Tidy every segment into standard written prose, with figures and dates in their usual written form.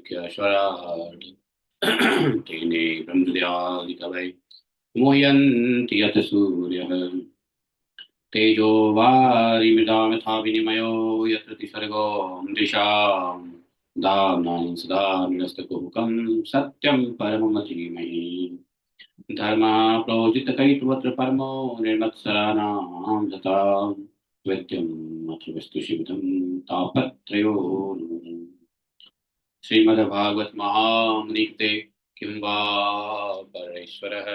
मुख्यस्वराट् तेने ब्रह्मद्यादिकवै मुह्यन्ति यत् सूर्यः तेजो वारिमृदां यथा विनिमयो यत्र त्रिसर्गो मृषाम् दाम्नां सदा निरस्तकुहकं सत्यं परमं धीमहि धर्मः प्रोजितकैतवत्र परमो निर्मत्सराणां सतां वेद्यम् अत्र वस्तु शिवदं तापत्रयोन्मूलनम् श्रीमद्भागवत महामुनिकृते किं वा परमेश्वरः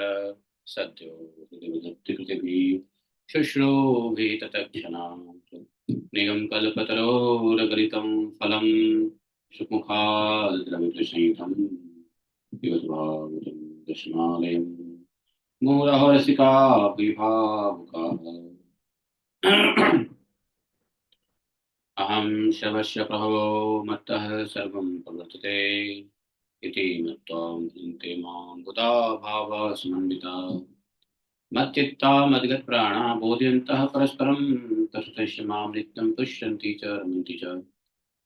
सद्यो हृदयवदत्तिकृतिभिः शुश्रूषे तत्क्षणात् निगमकल्पतरोरगलितं फलं सुमुखाद्रवितसंयुतं पिबत भागवतं दशमालयं मुहुरहो रसिका विभावुकाः अहं शवस्य प्रभवो मत्तः सर्वं प्रवर्तते इति मत्वा भजन्ते मां बुधा भावः समन्विता मच्चित्ता मद्गतप्राणा बोधयन्तः परस्परं तस्थैष मां नित्यं तुष्यन्ति च रमन्ति च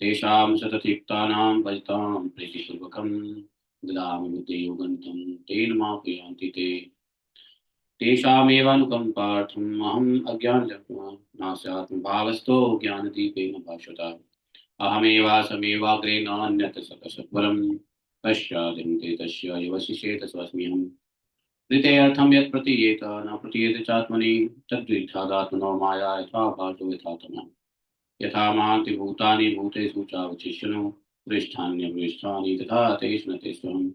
तेषां सततयुक्तानां भजतां प्रीतिपूर्वकं ददामि बुद्धियोगन्तं तेन मापयान्ति ते तेषामेवानुकम्पार्थम् अहम् अज्ञानजन्मनाशात्मभावस्थो ज्ञानदीपेन भास्वता अहमेवासमेवाग्रे नान्यत् सकसत्वरं पश्चादिन्ते तस्य यवशिषेत स्वस्म्यहम् ऋतेऽर्थं यत् प्रतीयेत न प्रतीयेत चात्मनि तद्विद्यादात्मनो माया यथा भातो यथा तमः यथा महान्ति भूतानि भूतेषु चावचिष्यनु पृष्ठान्यपृष्ठानि तथा तेषु न तेष्वहम्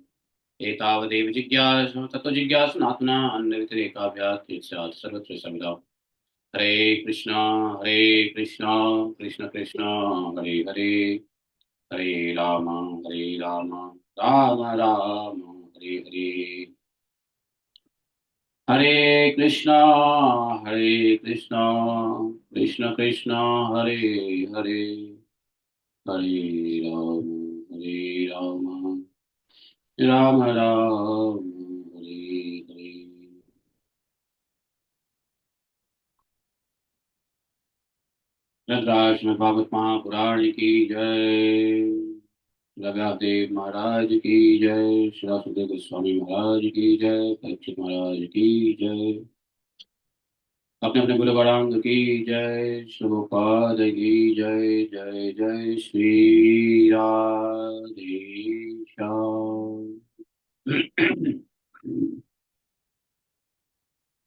एतावदेव जिज्ञासु ततो जिज्ञासुनात्मना अन्यव्यतिरेकाभ्यात् स्यात् सर्वत्र सर्वदा हरे कृष्णा कृष्ण हरे हरे हरे राम राम राम हरे हरे हरे कृष्णा कृष्ण कृष्ण हरे हरे हरे राम राम राम हरे हरे। श्रीमद् भागवत महापुराण की जय। रघुदेव महाराज की जय। श्री वासुदेव गोस्वामी महाराज की जय। परीक्षित महाराज की जय। अपने अपने गुरु गणांग की जय। शुभपाद की जय। जय जय श्री राधे श्याम।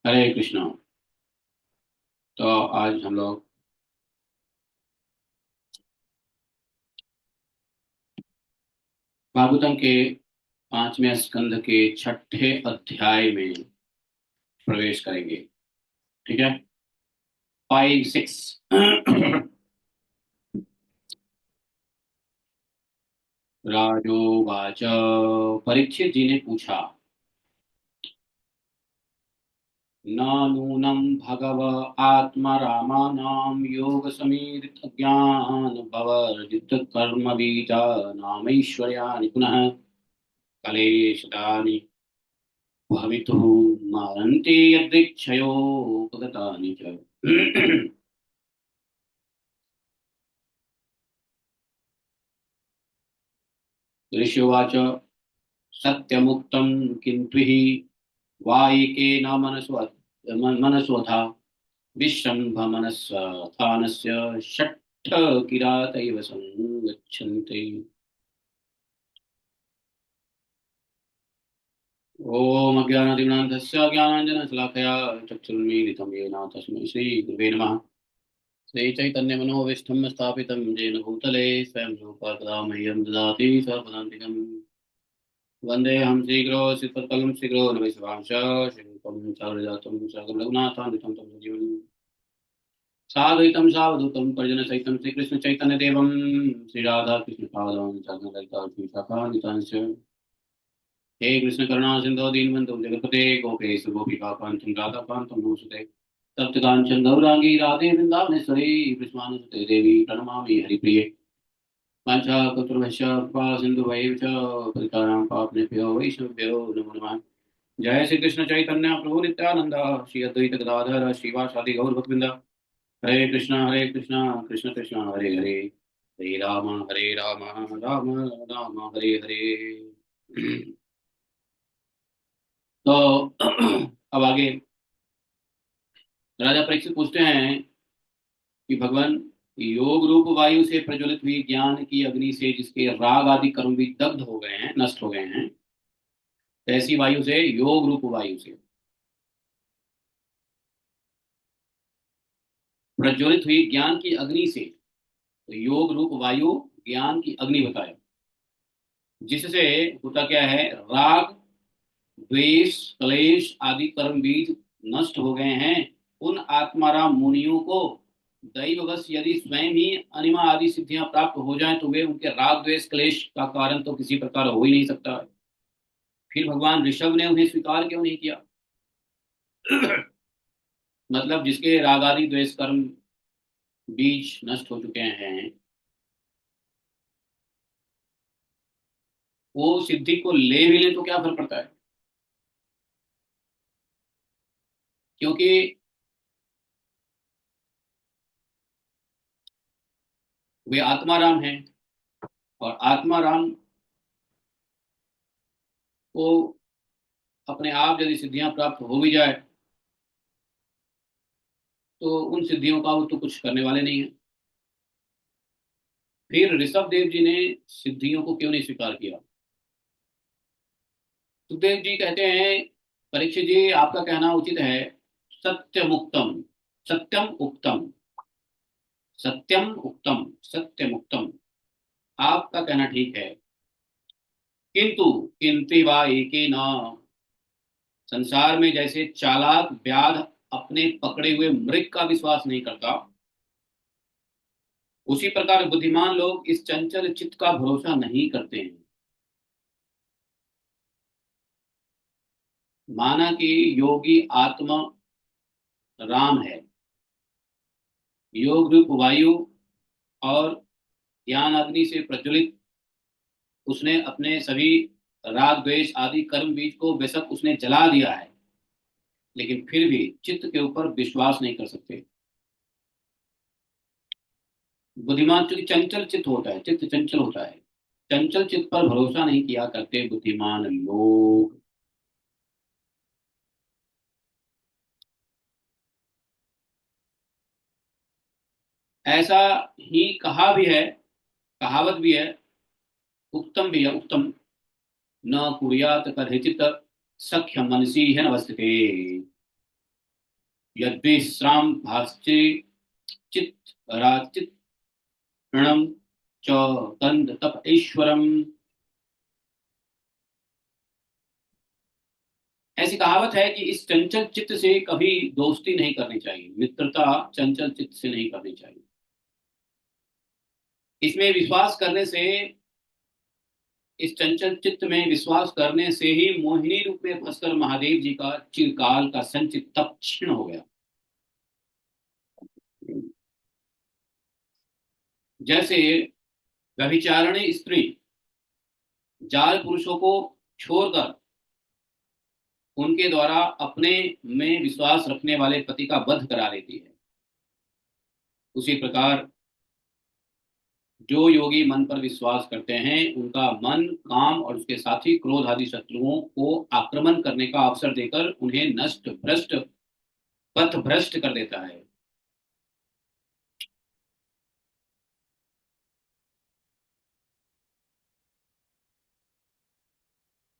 हरे कृष्णा। तो आज हम लोग भागवतम के 5वें स्कंध के 6ठे अध्याय में प्रवेश करेंगे। ठीक है, 5-6। राजोवाच। परीक्षित जी ने पूछा, न नूनं भगव आत्मा रामानां योग समीरित ज्ञान भवर्जित कर्म बीजा नामैश्वर्याणि पुनः कलेशदानि भवितुः मारन्ति यदृच्छयोपगतानि च। ऋषिवाच सत्यमुक्तं किन्तु हि वायिकेन मनस्वधा विश्रम्भमनस्स्थानस्य षट्ठ किरातैव संगच्छन्ति। ॐ अज्ञानातिम्नान्धस्य ज्ञानाञ्जनशलाकया चक्षुरुन्मीलितं येन तस्मै श्रीगुरुवे नमः। श्रीचैतन्यमनोभीष्टं स्थापितं येन भूतले स्वयं रूपा कदा मह्यं ददाति स्वपदान्तिकम्। वन्देऽहं श्रीगुरो श्रीपदकमलं श्रीगुरो नमस्वांश श्रीरूपं साग्रजातं सागं रघुनाथान्वितं तं सजीवम् साद्वैतं सावधूतं परिजनसहितं श्रीकृष्णचैतन्यदेवं श्रीराधाकृष्णपादां साधनललिता श्रीशाखान्वितांश्च। हे कृष्ण करुणा सिन्धो दीनबन्धो जगत्पते गोपेश गोपिकान्तं राधाकान्तं नमोऽस्तुते। तप्तकाञ्चन गौराङ्गी राधे वृन्दावनेश्वरी कृष्णानुसुते देवी प्रणमामि हरिप्रिये। वाञ्छाकल्पतरुभ्यश्च कृपा सिन्धुभैः च पतितानां पावनेभ्यो वैष्णवेभ्यो नमो नमः। जय श्री कृष्ण चैतन्य प्रभु नित्यानंद श्री अद्वैत गदाधर श्रीवासादि गौर भक्तवृंद। हरे कृष्णा कृष्ण कृष्ण हरे हरे हरे राम राम राम हरे हरे। तो अब आगे राजा परीक्षित पूछते हैं कि भगवान, योग रूप वायु से प्रज्वलित हुई ज्ञान की अग्नि से जिसके राग आदि कर्म भी दग्ध हो गए हैं, नष्ट हो गए हैं, ऐसी वायु से, योग रूप वायु से प्रज्वलित हुई ज्ञान की अग्नि से, तो योग रूप वायु ज्ञान की अग्नि बताया, जिससे होता क्या है, राग द्वेष क्लेश आदि कर्म बीज नष्ट हो गए हैं। उन आत्माराम मुनियों को दैववश यदि स्वयं ही अनिमा आदि सिद्धियां प्राप्त हो जाएं तो वे उनके राग द्वेष क्लेश का कारण तो किसी प्रकार हो ही नहीं सकता है। फिर भगवान ऋषभ ने उन्हें स्वीकार क्यों नहीं किया? मतलब जिसके राग आदि द्वेष कर्म बीज नष्ट हो चुके हैं, वो सिद्धि को ले भी ले तो क्या फर्क पड़ता है? क्योंकि वे आत्माराम हैं, और आत्माराम को अपने आप यदि सिद्धियां प्राप्त हो भी जाए तो उन सिद्धियों का वो तो कुछ करने वाले नहीं है। फिर ऋषभ देव जी ने सिद्धियों को क्यों नहीं स्वीकार किया? सुखदेव जी कहते हैं, परीक्षित जी आपका कहना उचित है, सत्यम उक्तम, सत्यम उक्तम, सत्यम उक्तम, सत्यम उक्तम, आपका कहना ठीक है, किंतु किंतु वा एके न, संसार में जैसे चालाक व्याध अपने पकड़े हुए मृग का विश्वास नहीं करता, उसी प्रकार बुद्धिमान लोग इस चंचल चित्त का भरोसा नहीं करते हैं। माना कि योगी आत्मा राम है, योग रूप वायु और ज्ञान अग्नि से प्रज्वलित उसने अपने सभी राग द्वेष आदि कर्म बीज को बेशक उसने जला दिया है, लेकिन फिर भी चित्त के ऊपर विश्वास नहीं कर सकते। बुद्धिमान चूंकि चंचल चित्त होता है, चित्त चंचल होता है, चंचल चित्त पर भरोसा नहीं किया करते बुद्धिमान लोग। ऐसा ही कहा भी है, कहावत भी है, उत्तम भी है, उत्तम, न कुर्यात कदाचित सख्य मनसी है नवस्थिते, यद्विश्राम भास्चे चित्त राचित ऋणम च तंद तप ईश्वरम। ऐसी कहावत है कि इस चंचल चित्त से कभी दोस्ती नहीं करनी चाहिए, मित्रता चंचल चित्त से नहीं करनी चाहिए। इसमें विश्वास करने से, इस चंचल चित्त में विश्वास करने से ही मोहिनी रूप में फंसकर महादेव जी का चिरकाल का संचित तप क्षीण हो गया। जैसे व्यभिचारिणी स्त्री जाल पुरुषों को छोड़कर उनके द्वारा अपने में विश्वास रखने वाले पति का वध करा लेती है, उसी प्रकार जो योगी मन पर विश्वास करते हैं उनका मन काम और उसके साथ ही क्रोध आदि शत्रुओं को आक्रमण करने का अवसर देकर उन्हें नष्ट भ्रष्ट पथ भ्रष्ट कर देता है।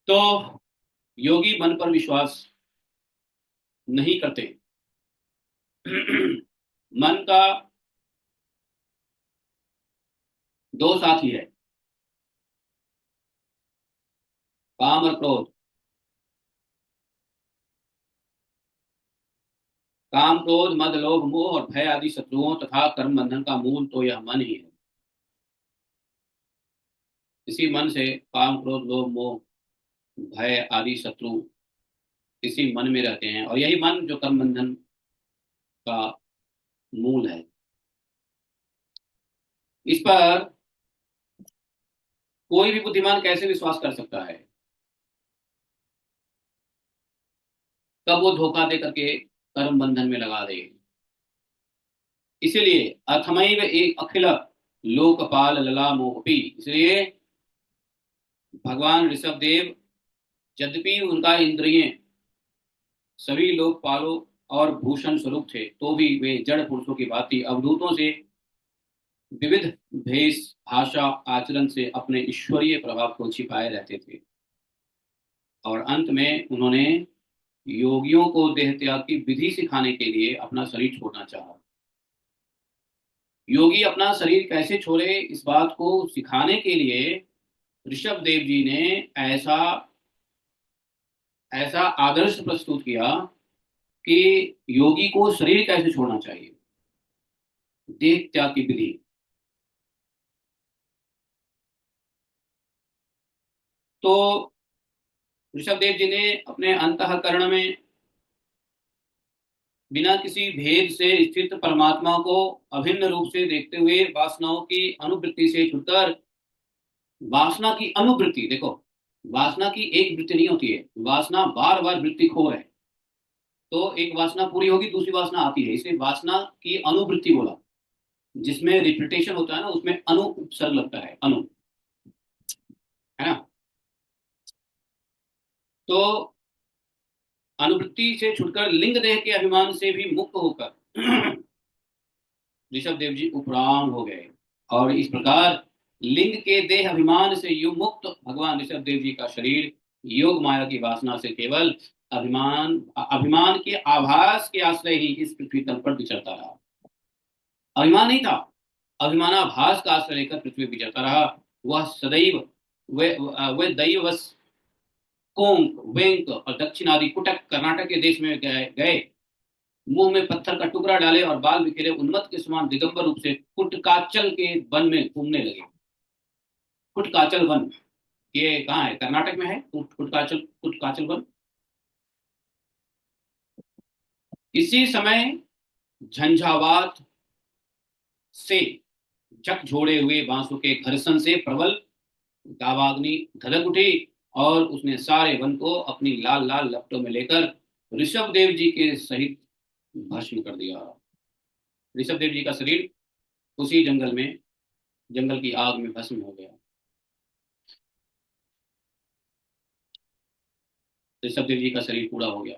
तो योगी मन पर विश्वास नहीं करते। मन का दो साथी है, काम और क्रोध। काम क्रोध मद लोभ मोह और भय आदि शत्रुओं तथा कर्म बंधन का मूल तो यह मन ही है। इसी मन से काम क्रोध लोभ मोह भय आदि शत्रु इसी मन में रहते हैं, और यही मन जो कर्म बंधन का मूल है। इस पर कोई भी बुद्धिमान कैसे विश्वास कर सकता है? कब वो धोखा दे करके कर्म बंधन में लगा दे। इसीलिए अथमैव एक अखिल लोकपाल लला मोहपी। इसलिए भगवान ऋषभ देव, यद्यपि उनका इंद्रिय सभी लोकपालों और भूषण स्वरूप थे, तो भी वे जड़ पुरुषों की भांति अवधूतों से विविध भेष, भाषा, आचरण से अपने ईश्वरीय प्रभाव को छिपाए रहते थे। और अंत में उन्होंने योगियों को देह त्याग की विधि सिखाने के लिए अपना शरीर छोड़ना चाहा। योगी अपना शरीर कैसे छोड़े, इस बात को सिखाने के लिए ऋषभ देव जी ने ऐसा ऐसा आदर्श प्रस्तुत किया कि योगी को शरीर कैसे छोड़ना चाहिए, देह त्याग की विधि। तो ऋषभ देव जी ने अपने अंतःकरण में बिना किसी भेद से स्थित परमात्मा को अभिन्न रूप से देखते हुए वासनाओं की अनुवृत्ति से छुटकर, वासना की अनुवृत्ति देखो, वासना की एक वृत्ति नहीं होती है, वासना बार बार वृत्ति खो है। तो एक वासना पूरी होगी, दूसरी वासना आती है, इसलिए वासना की अनुवृत्ति बोला। जिसमें रिपीटेशन होता है ना, उसमें अनु उपसर्ग लगता है, अनु, है ना। तो अनुवृत्ति से छुटकर लिंग देह के अभिमान से भी मुक्त होकर ऋषभ देव जी उपराम हो गए। और इस प्रकार लिंग के देह अभिमान से युग मुक्त भगवान ऋषभ देव जी का शरीर योग माया की वासना से केवल अभिमान अभिमान के आभास के आश्रय ही इस पृथ्वी तल पर विचरता रहा। अभिमान नहीं था, अभिमानाभास का आश्रय लेकर पृथ्वी विचरता रहा। वह सदैव वे दैववश कोंक, वेंक और दक्षिण आदि कुटक कर्नाटक के देश में गए, मुंह में पत्थर का टुकड़ा डाले और बाल बिखेरे उन्मत्त के समान दिगंबर रूप से कुटकाचल के वन में घूमने लगे। कुटकाचल वन, ये कहाँ है? कर्नाटक में है कुटकाचल वन। इसी समय झंझावात से झकझोरे हुए बांसों के घर्षण से प्रबल दावाग्नि धधक उठी और उसने सारे वन को अपनी लाल लाल लपटों में लेकर ऋषभ देव जी के सहित भस्म कर दिया। ऋषभ देव जी का शरीर उसी जंगल की आग में भस्म हो गया। ऋषभ देव जी का शरीर पूरा हो गया।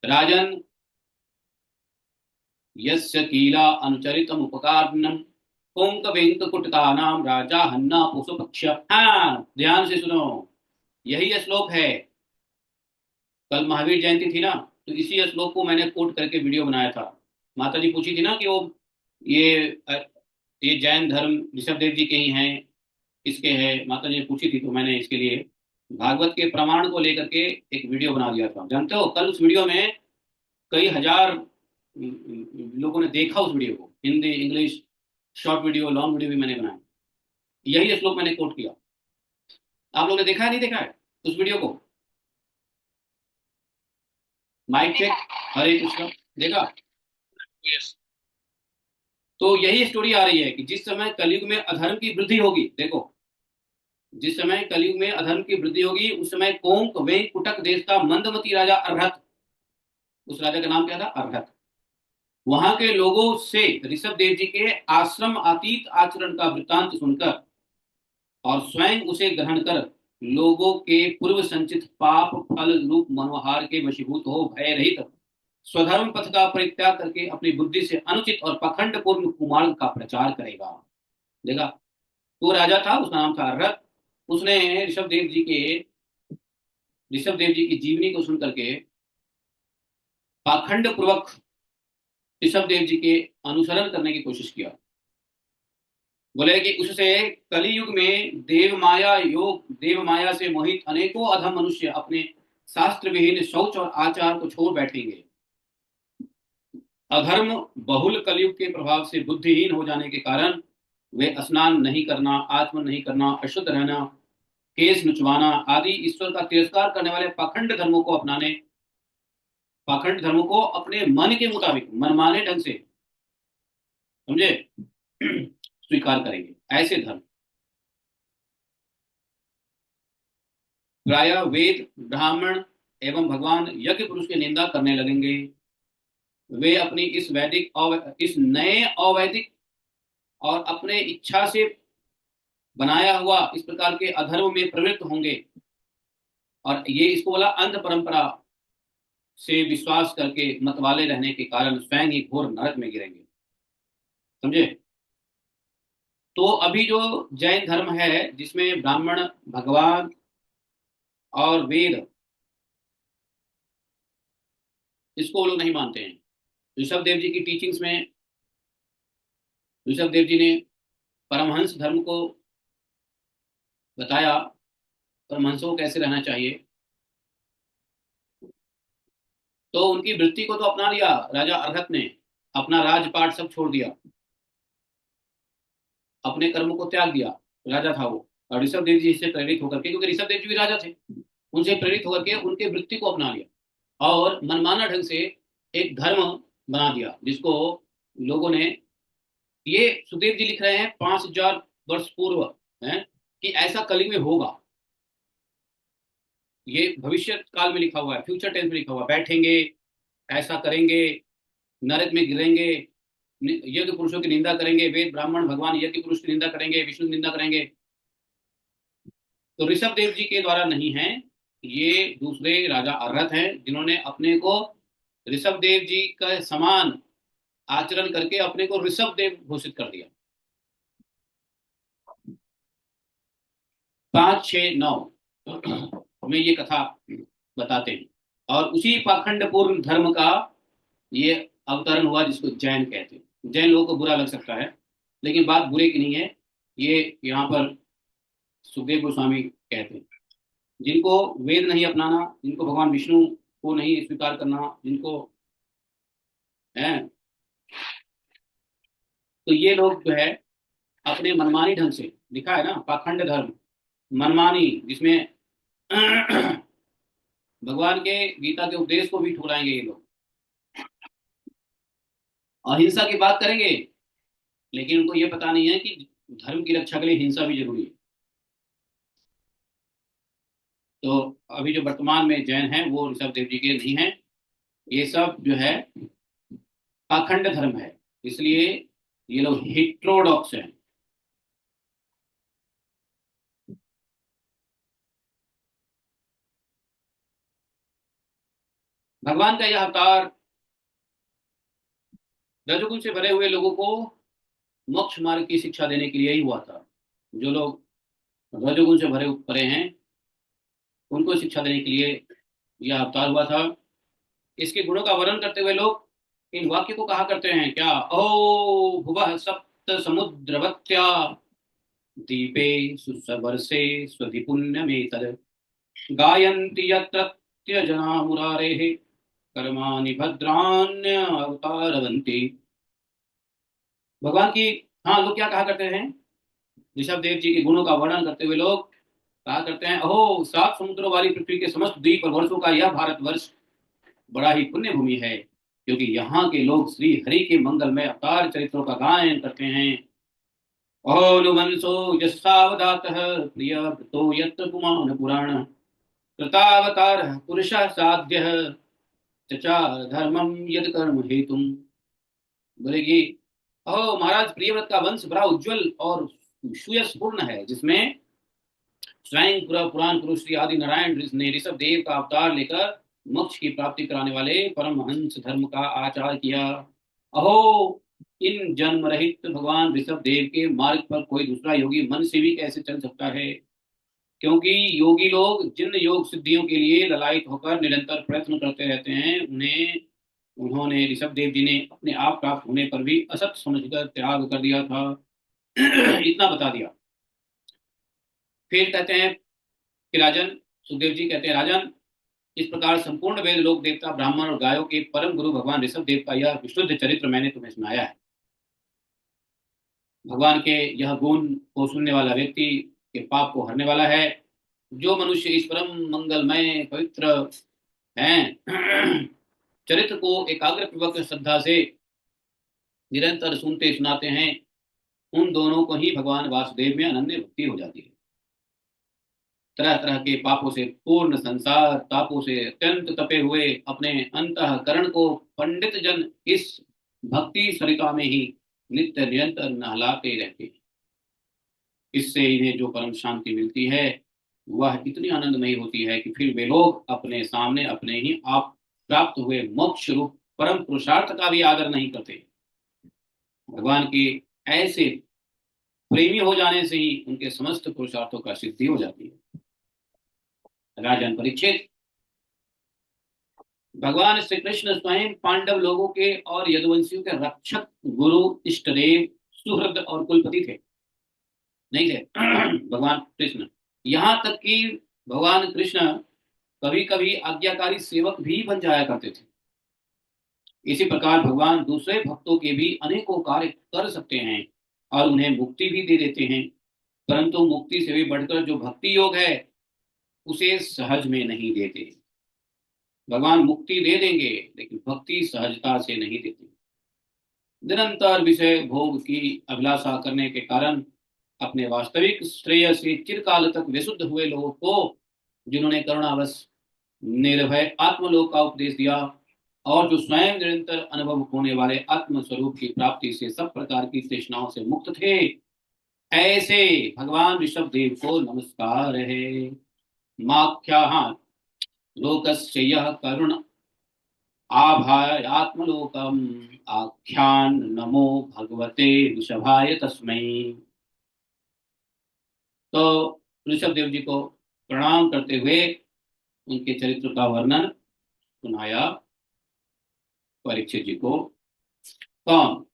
राजन यस्य कीला अनुचरितम उपकारनम कुंक वेंक कुटका नाम राजा हन्ना पुष्पक्ष। हाँ, ध्यान से सुनो, यही श्लोक है। कल महावीर जयंती थी ना, तो इसी श्लोक को मैंने कोट करके वीडियो बनाया था। माता जी पूछी थी ना कि वो ये ये जैन धर्म ऋषभ देव जी के ही हैं, इसके हैं, माता जी ने पूछी थी, तो मैंने इसके लिए भागवत के प्रमाण को लेकर के एक वीडियो बना दिया था। जानते हो, कल उस वीडियो में कई हजार लोगों ने देखा उस वीडियो को, Hindi, English, short video, long video भी मैंने बनाया। यही श्लोक मैंने कोट किया। आप लोगों ने देखा है, नहीं देखा है उस वीडियो को? माइक चेक, हरे कृष्ण, देखा? यस। तो यही स्टोरी आ रही है कि जिस समय कलयुग में अधर्म की वृद्धि होगी, देखो, जिस समय कलयुग में अधर्म की वृद्धि होगी, उस समय कोंक वेंक कुटक देश का मंदमती राजा अर्हत, उस राजा का नाम क्या था? अर्हत, वहां के लोगों से ऋषभ देव जी के आश्रम अतीत आचरण का वृत्तांत सुनकर और स्वयं उसे ग्रहण कर लोगों के पूर्व संचित पाप फल रूप मनोहार के वशीभूत हो भय रहित स्वधर्म पथ का परित्याग करके अपनी बुद्धि से अनुचित और पखंड पूर्ण कुमार्ग का प्रचार करेगा। देखा, वो राजा था, उसका नाम था अर्हत। उसने ऋषभ देव जी की जीवनी को सुन करके पाखंड पूर्वक ऋषभ देव जी के अनुसरण करने की कोशिश किया। बोले कि उससे कलयुग में देव माया से मोहित अनेकों अधम मनुष्य अपने शास्त्र विहीन शौच और आचार को छोड़ बैठेंगे। अधर्म बहुल कलयुग के प्रभाव से बुद्धिहीन हो जाने के कारण वे स्नान नहीं करना, आत्मन नहीं करना, अशुद्ध रहना, केस नुचवाना आदि ईश्वर का तिरस्कार करने वाले पाखंड धर्मों को अपने मन के मुताबिक, मनमाने ढंग से, समझे, स्वीकार करेंगे। ऐसे धर्म प्राय वेद, ब्राह्मण एवं भगवान यज्ञ पुरुष की निंदा करने लगेंगे। वे अपनी इस नए अवैदिक और अपने इच्छा से बनाया हुआ इस प्रकार के अधर्म में प्रवृत्त होंगे। और ये इसको बोला अंध परंपरा से विश्वास करके मतवाले रहने के कारण स्वयं ही घोर नरक में गिरेंगे। समझे? तो अभी जो जैन धर्म है जिसमें ब्राह्मण, भगवान और वेद, इसको वो लोग नहीं मानते हैं। ऋषभ देव जी की टीचिंग्स में ऋषभ देव जी ने परमहंस धर्म को बताया, परमहंसों को कैसे रहना चाहिए। तो उनकी वृत्ति को तो अपना लिया राजा अर्हत ने, अपना राजपाट सब छोड़ दिया, अपने कर्म को त्याग दिया। राजा था वो, और ऋषभ देव जी से प्रेरित होकर के, क्योंकि ऋषभ देव जी भी राजा थे, उनसे प्रेरित होकर के उनके वृत्ति को अपना लिया और मनमाना ढंग से एक धर्म बना दिया, जिसको लोगों ने, ये सुखदेव जी लिख रहे हैं 5000 वर्ष पूर्व, है कि ऐसा कलयुग में होगा। ये भविष्य काल में लिखा हुआ है, फ्यूचर टेंस में लिखा हुआ है। बैठेंगे, ऐसा करेंगे, नरक में गिरेंगे, यज्ञ पुरुषों की निंदा करेंगे, वेद ब्राह्मण भगवान यज्ञ पुरुष की निंदा करेंगे, विष्णु की निंदा करेंगे। तो ऋषभ देव जी के द्वारा नहीं है, ये दूसरे राजा अर्हत हैं जिन्होंने अपने को ऋषभ देव जी का समान आचरण करके अपने को ऋषभ देव घोषित कर दिया। 5, 6, 9 में ये कथा बताते हैं। और उसी पाखंड पूर्ण धर्म का ये अवतरण हुआ जिसको जैन कहते हैं। जैन लोगों को बुरा लग सकता है, लेकिन बात बुरे की नहीं है। ये यहाँ पर सुखदेव गोस्वामी कहते हैं, जिनको वेद नहीं अपनाना, जिनको भगवान विष्णु को नहीं स्वीकार करना, जिनको है, तो ये लोग जो है अपने मनमानी ढंग से, लिखा है ना पाखंड धर्म, मनमानी, जिसमें भगवान के गीता के उपदेश को भी ठुकराएंगे ये लोग, अहिंसा की बात करेंगे, लेकिन उनको ये पता नहीं है कि धर्म की रक्षा के लिए हिंसा भी जरूरी है। तो अभी जो वर्तमान में जैन हैं वो ऋषभ देव जी के नहीं हैं, ये सब जो है पाखंड धर्म है, इसलिए ये लोग हिट्रोडॉक्स हैं। भगवान का यह अवतार रजोगुण से भरे हुए लोगों को मोक्ष मार्ग की शिक्षा देने के लिए ही हुआ था। जो लोग रजोगुण से भरे पड़े हैं उनको शिक्षा देने के लिए यह अवतार हुआ था। इसके गुणों का वर्णन करते हुए लोग इन वाक्य को कहा करते हैं, क्या, ओ भुवः सप्त समुद्रवत्या दीपे सुसवर्षे स्वधि पुण्यमेतद् गायन्ति यत्र जना मुरारेः कर्माणि भद्राण्य अवतारवन्ति। भगवान की, हाँ, लोग क्या कहा करते हैं, ऋषभ देव जी के गुणों का वर्णन करते हुए लोग कहा करते हैं, अहो 7 समुद्रों वाली पृथ्वी के समस्त द्वीप और वर्षों का यह भारतवर्ष बड़ा ही पुण्य भूमि है, क्योंकि यहाँ के लोग श्री हरि के मंगलमय अवतार चरित्रों का गायन करते हैं। ओनुवंशो यस्सावधातः प्रिय तो यत्र पुमान पुराण कृतावतार पुरुष साध्य चचार धर्मम यद कर्म हेतुम। बोलेगी, ओह महाराज, प्रियव्रत का वंश बड़ा उज्जवल और सुयशपूर्ण है, जिसमें स्वयं पूरा पुराण पुरुष श्री आदि नारायण ने ऋषभ देव का अवतार लेकर मोक्ष की प्राप्ति कराने वाले परमहंस धर्म का आचार किया। अहो इन जन्म रहित भगवान ऋषभ देव के मार्ग पर कोई दूसरा योगी मन से भी कैसे चल सकता है, क्योंकि योगी लोग जिन योग सिद्धियों के लिए ललायित होकर निरंतर प्रयत्न करते रहते हैं, उन्होंने ऋषभ देव जी ने अपने आप प्राप्त होने पर भी असत समझकर त्याग कर दिया था। इतना बता दिया। फिर कहते हैं कि राजन, सुखदेव जी कहते हैं, राजन, इस प्रकार संपूर्ण वेद, लोक देवता, ब्राह्मण और गायों के परम गुरु भगवान ऋषभ देव का यह विशुद्ध चरित्र मैंने तुम्हें सुनाया है। भगवान के यह गुण को सुनने वाला व्यक्ति के पाप को हरने वाला है। जो मनुष्य इस परम मंगलमय पवित्र हैं चरित्र को एकाग्र पूर्वक श्रद्धा से निरंतर सुनते सुनाते हैं, उन दोनों को ही भगवान वासुदेव में अनन्य भक्ति हो जाती है। तरह तरह के पापों से पूर्ण संसार, तापों से अत्यंत तपे हुए अपने अंतःकरण को पंडित जन इस भक्ति सरिता में ही नित्य निरंतर नहलाते रहते हैं। इससे इन्हें जो परम शांति मिलती है वह इतनी आनंदमयी होती है कि फिर वे लोग अपने सामने अपने ही आप प्राप्त हुए मोक्ष रूप परम पुरुषार्थ का भी आदर नहीं करते। भगवान के ऐसे प्रेमी हो जाने से ही उनके समस्त पुरुषार्थों का सिद्धि हो जाती है। राजन परीक्षित, भगवान श्री कृष्ण स्वयं पांडव लोगों के और यदुवंशियों के रक्षक, गुरु, इष्टदेव, सुहृद और कुलपति थे, नहीं थे? भगवान कृष्ण, यहाँ तक कि भगवान कृष्ण कभी कभी आज्ञाकारी सेवक भी बन जाया करते थे। इसी प्रकार भगवान दूसरे भक्तों के भी अनेकों कार्य कर सकते हैं और उन्हें मुक्ति भी दे देते हैं, परंतु मुक्ति से भी बढ़कर जो भक्ति योग है उसे सहज में नहीं देते। भगवान मुक्ति दे देंगे लेकिन भक्ति सहजता से नहीं देते। निरंतर विषय भोग की अभिलाषा करने के कारण अपने वास्तविक श्रेय से चिरकाल तक विशुद्ध हुए लोगों को, जिन्होंने करुणावश निर्भय आत्मलोक का उपदेश दिया और जो स्वयं निरंतर अनुभव होने वाले आत्म स्वरूप की प्राप्ति से सब प्रकार की तृष्णाओं से मुक्त थे, ऐसे भगवान ऋषभ देव को नमस्कार है। माख्या लोकस्य यः करुण आभायात्मलोकम आख्यान नमो भगवते ऋषभाय तस्मै। तो ऋषभ देव जी को प्रणाम करते हुए उनके चरित्र का वर्णन सुनाया परीक्षित जी को। कौन?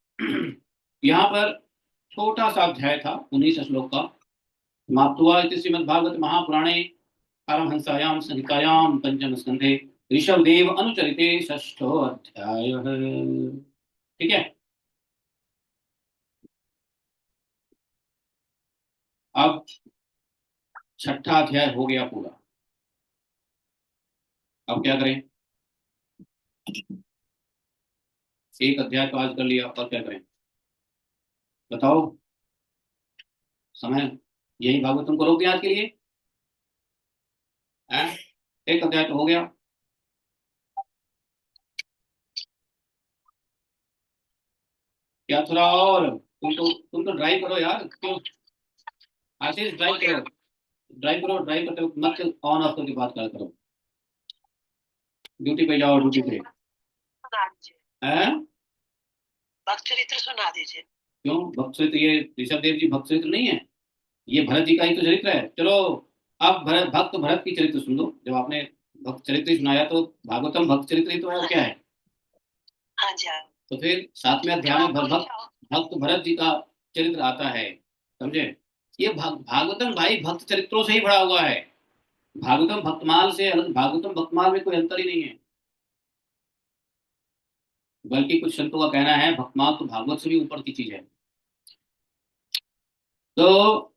यहाँ पर छोटा सा अध्याय था, 19 श्लोक का समाप्त हुआ। इति श्रीमद्भागवत महापुराणे पारमहंस्यां संहितायां पंचम स्कंधे ऋषभदेव अनुचरिते षष्ठो अध्याय। ठीक है, अब छठा अध्याय हो गया पूरा। अब क्या करें? एक अध्याय तो आज कर लिया, और क्या करें बताओ? समय यही भागवतम को रोक दिया आज के लिए है? एक अध्याय तो हो गया। क्या थोड़ा और? तुम तो ड्राइव करो यार, क्यों? आशीष ड्राइव करो, ड्राइव करो, ड्राइव करते हो मत ऑन ऑफ करके बात करो। ड्यूटी पे जाओ, ड्यूटी पे। भक्त चरित्र सुना दीजिए। क्यों भक्त चरित्र? ये ऋषभ देव जी भक्त चरित्र नहीं है, ये भरत जी का ही तो चरित्र है। चलो अब भक्त भरत की चरित्र सुन लो। जब आपने भक्त चरित्र सुनाया तो भागवतम भक्त चरित्र ही तो है, और क्या है? हाँ जी। तो फिर 7वें अध्याय में भक्त भरत जी का चरित्र आता है, समझे? ये भागवतम भाई भक्त चरित्रों से ही भरा हुआ है। भागवतम भक्तमाल से अलग, भागवतम भक्तमाल में कोई अंतर ही नहीं है। बल्कि कुछ संतों का कहना है भक्तमाल तो भागवत से भी ऊपर की चीज है। तो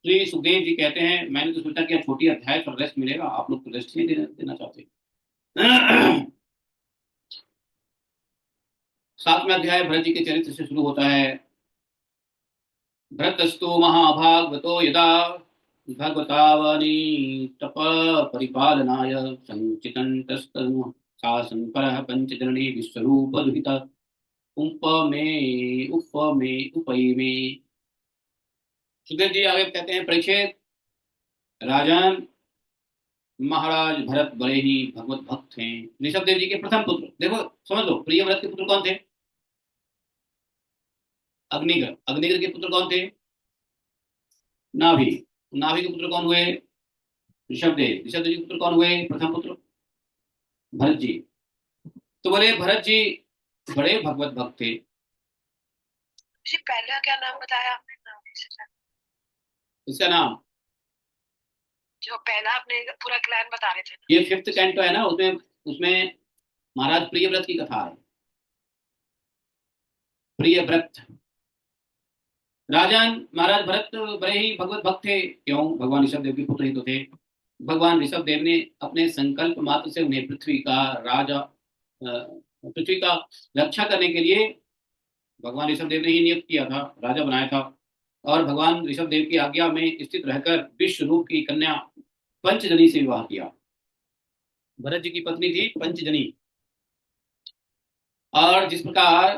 श्री सुखदेव जी कहते हैं, मैंने तो सोचा कि छोटी अध्याय पर रेस्ट मिलेगा, आप लोग तो रेस्ट नहीं देना चाहते। 7वें अध्याय भरत जी के चरित्र से शुरू होता है। भरतस्तु महाभागवतो यदा भगवतावनी तप परिपालनाय संचितन्तस्तनु शासन परः पंचजननी विश्वरूप दुहित उपमे। सुखदेव जी आगे कहते हैं, परीक्षित, राजन महाराज भरत बड़े ही भगवत भक्त हैं। ऋषभ देव जी के प्रथम पुत्र, देखो समझ लो, प्रिय व्रत के पुत्र कौन थे? अग्निगर। अग्निगर के पुत्र कौन थे? नाभि। नाभि के पुत्र कौन हुए? ऋषभदेव। ऋषभदेव के पुत्र कौन हुए? प्रथम पुत्र भरत जी। तो बोले भरत जी बड़े भगवत भक्त थे। पहला क्या नाम बताया आपने? इसका नाम जो पहला आपने पूरा क्लैन बता रहे थे, ये 5th कैंटो है ना, उसमें उसमें महाराज प्रियव्रत की कथा है। प्रियव्रत राजन महाराज भरत बड़े ही भगवत भक्त थे। क्यों? भगवान ऋषभ देव के पुत्र ही तो थे। भगवान ऋषभ देव ने अपने संकल्प मात्र से उन्हें पृथ्वी का राजा, पृथ्वी का रक्षा करने के लिए भगवान ऋषभ देव ने ही नियुक्त किया था, राजा बनाया था। और भगवान ऋषभ देव की आज्ञा में स्थित रहकर विश्व रूप की कन्या पंचजनी से विवाह किया। भरत जी की पत्नी थी पंचजनी। और जिस प्रकार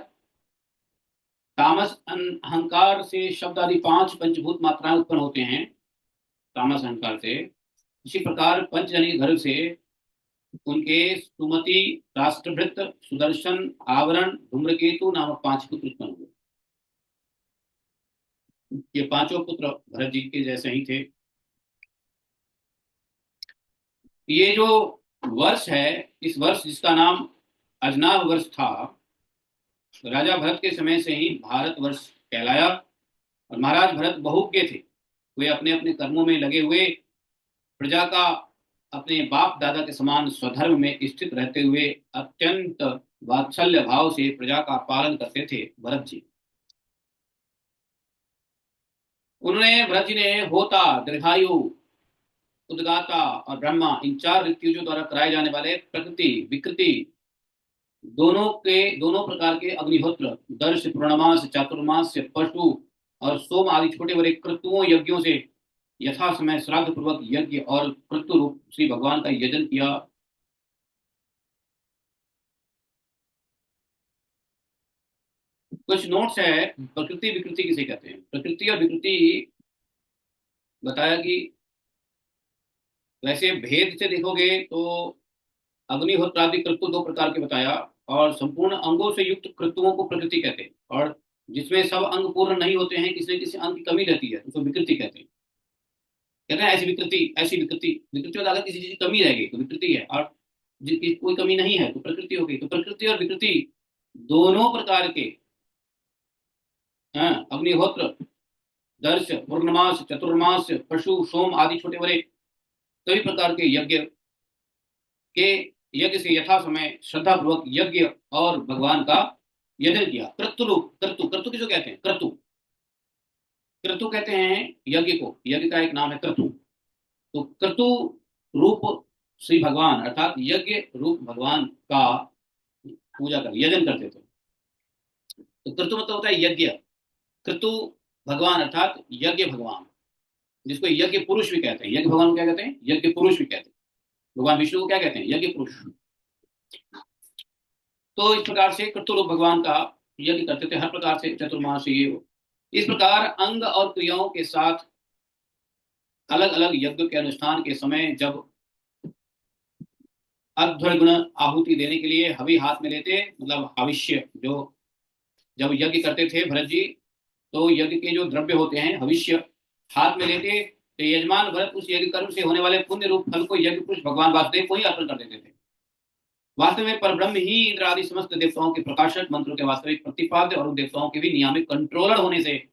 तामस अहंकार से शब्द आदि पांच पंचभूत मात्राएं उत्पन्न होते हैं, तामस अहंकार से, इसी प्रकार पंचजनी के गर्भ से उनके सुमति, राष्ट्रभृत, सुदर्शन, आवरण, धूम्रकेतु नामक पांच पुत्र उत्पन्न हुए। ये पांचों पुत्र भरत जी के जैसे ही थे। ये जो वर्ष है, इस वर्ष जिसका नाम अजनाभ वर्ष था, राजा भरत के समय से ही भारत वर्ष कहलाया। और महाराज भरत बहुज्ञ थे। वे अपने अपने कर्मों में लगे हुए प्रजा का अपने बाप दादा के समान स्वधर्म में स्थित रहते हुए अत्यंत वात्सल्य भाव से प्रजा का पालन करते थे भरत जी। उन्होंने, भरत जी ने होता, दीर्घायु, उद्गाता और ब्रह्मा, इन चार ऋतुजों द्वारा कराए जाने वाले प्रकृति विकृति दोनों प्रकार के अग्निहोत्र, दर्श, पूर्णमास, चातुर्मास, पशु और सोम आदि छोटे बड़े क्रतुओं यज्ञों से यथा समय श्राद्ध पूर्वक यज्ञ और क्रतु रूप श्री भगवान का यजन किया। कुछ नोट्स है, प्रकृति विकृति किसे कहते हैं। प्रकृति और विकृति बताया कि वैसे भेद से देखोगे तो अग्निहोत्रादि कृत्य दो प्रकार के बताया, और संपूर्ण अंगों से युक्त कृत्यों को प्रकृति कहते हैं। और जिसमें सब अंग पूर्ण नहीं होते हैं, किसी न किसी अंग की कमी रहती है, उसको विकृति कहते हैं। कहते हैं ऐसी विकृति, ऐसी विकृति, विकृति मतलब अगर किसी चीज की कमी रह गई तो विकृति है, और जिसकी कोई कमी नहीं है तो प्रकृति हो गई। तो प्रकृति और विकृति दोनों प्रकार के, हाँ, अग्निहोत्र, दर्श, पूर्णमास, चतुर्मास, पशु, सोम आदि छोटे बड़े सभी प्रकार के यज्ञ के यज्ञ से यथा समय श्रद्धा पूर्वक यज्ञ और भगवान का यजन किया। क्रतु रूप, क्रतु, क्रतु किसको कहते हैं? क्रतु, क्रतु कहते हैं यज्ञ को। यज्ञ का एक नाम है क्रतु। तो क्रतु रूप श्री भगवान अर्थात यज्ञ रूप भगवान का पूजा कर यजन करते थे। तो क्रतु मतलब होता है यज्ञ। क्रतु भगवान अर्थात यज्ञ भगवान, जिसको यज्ञ पुरुष भी कहते हैं। यज्ञ भगवान को क्या कहते हैं? यज्ञ पुरुष भी कहते हैं। भगवान विष्णु को क्या कहते हैं? यज्ञ पुरुष। तो इस प्रकार से क्रतुरूप भगवान का यज्ञ करते थे हर प्रकार से, चतुर्मास ये। इस प्रकार अंग और क्रियाओं के साथ अलग अलग यज्ञ के अनुष्ठान के समय जब अध्वर्गुण आहुति देने के लिए हवि हाथ में लेते, मतलब हविष्य, जो जब यज्ञ करते थे भरत जी, तो यज्ञ के जो द्रव्य होते हैं हविष्य हाथ में लेते, तो यजमान भरत उस यज्ञ कर्म से होने वाले पुण्य रूप फल को यज्ञ पुरुष भगवान वासुदेव को ही अर्पण कर देते थे। वास्तव में परब्रह्म ही इंद्र आदि समस्त देवताओं के प्रकाशक, मंत्रों के वास्तविक प्रतिपाद्य और उन देवताओं के भी नियामिक कंट्रोलर होने से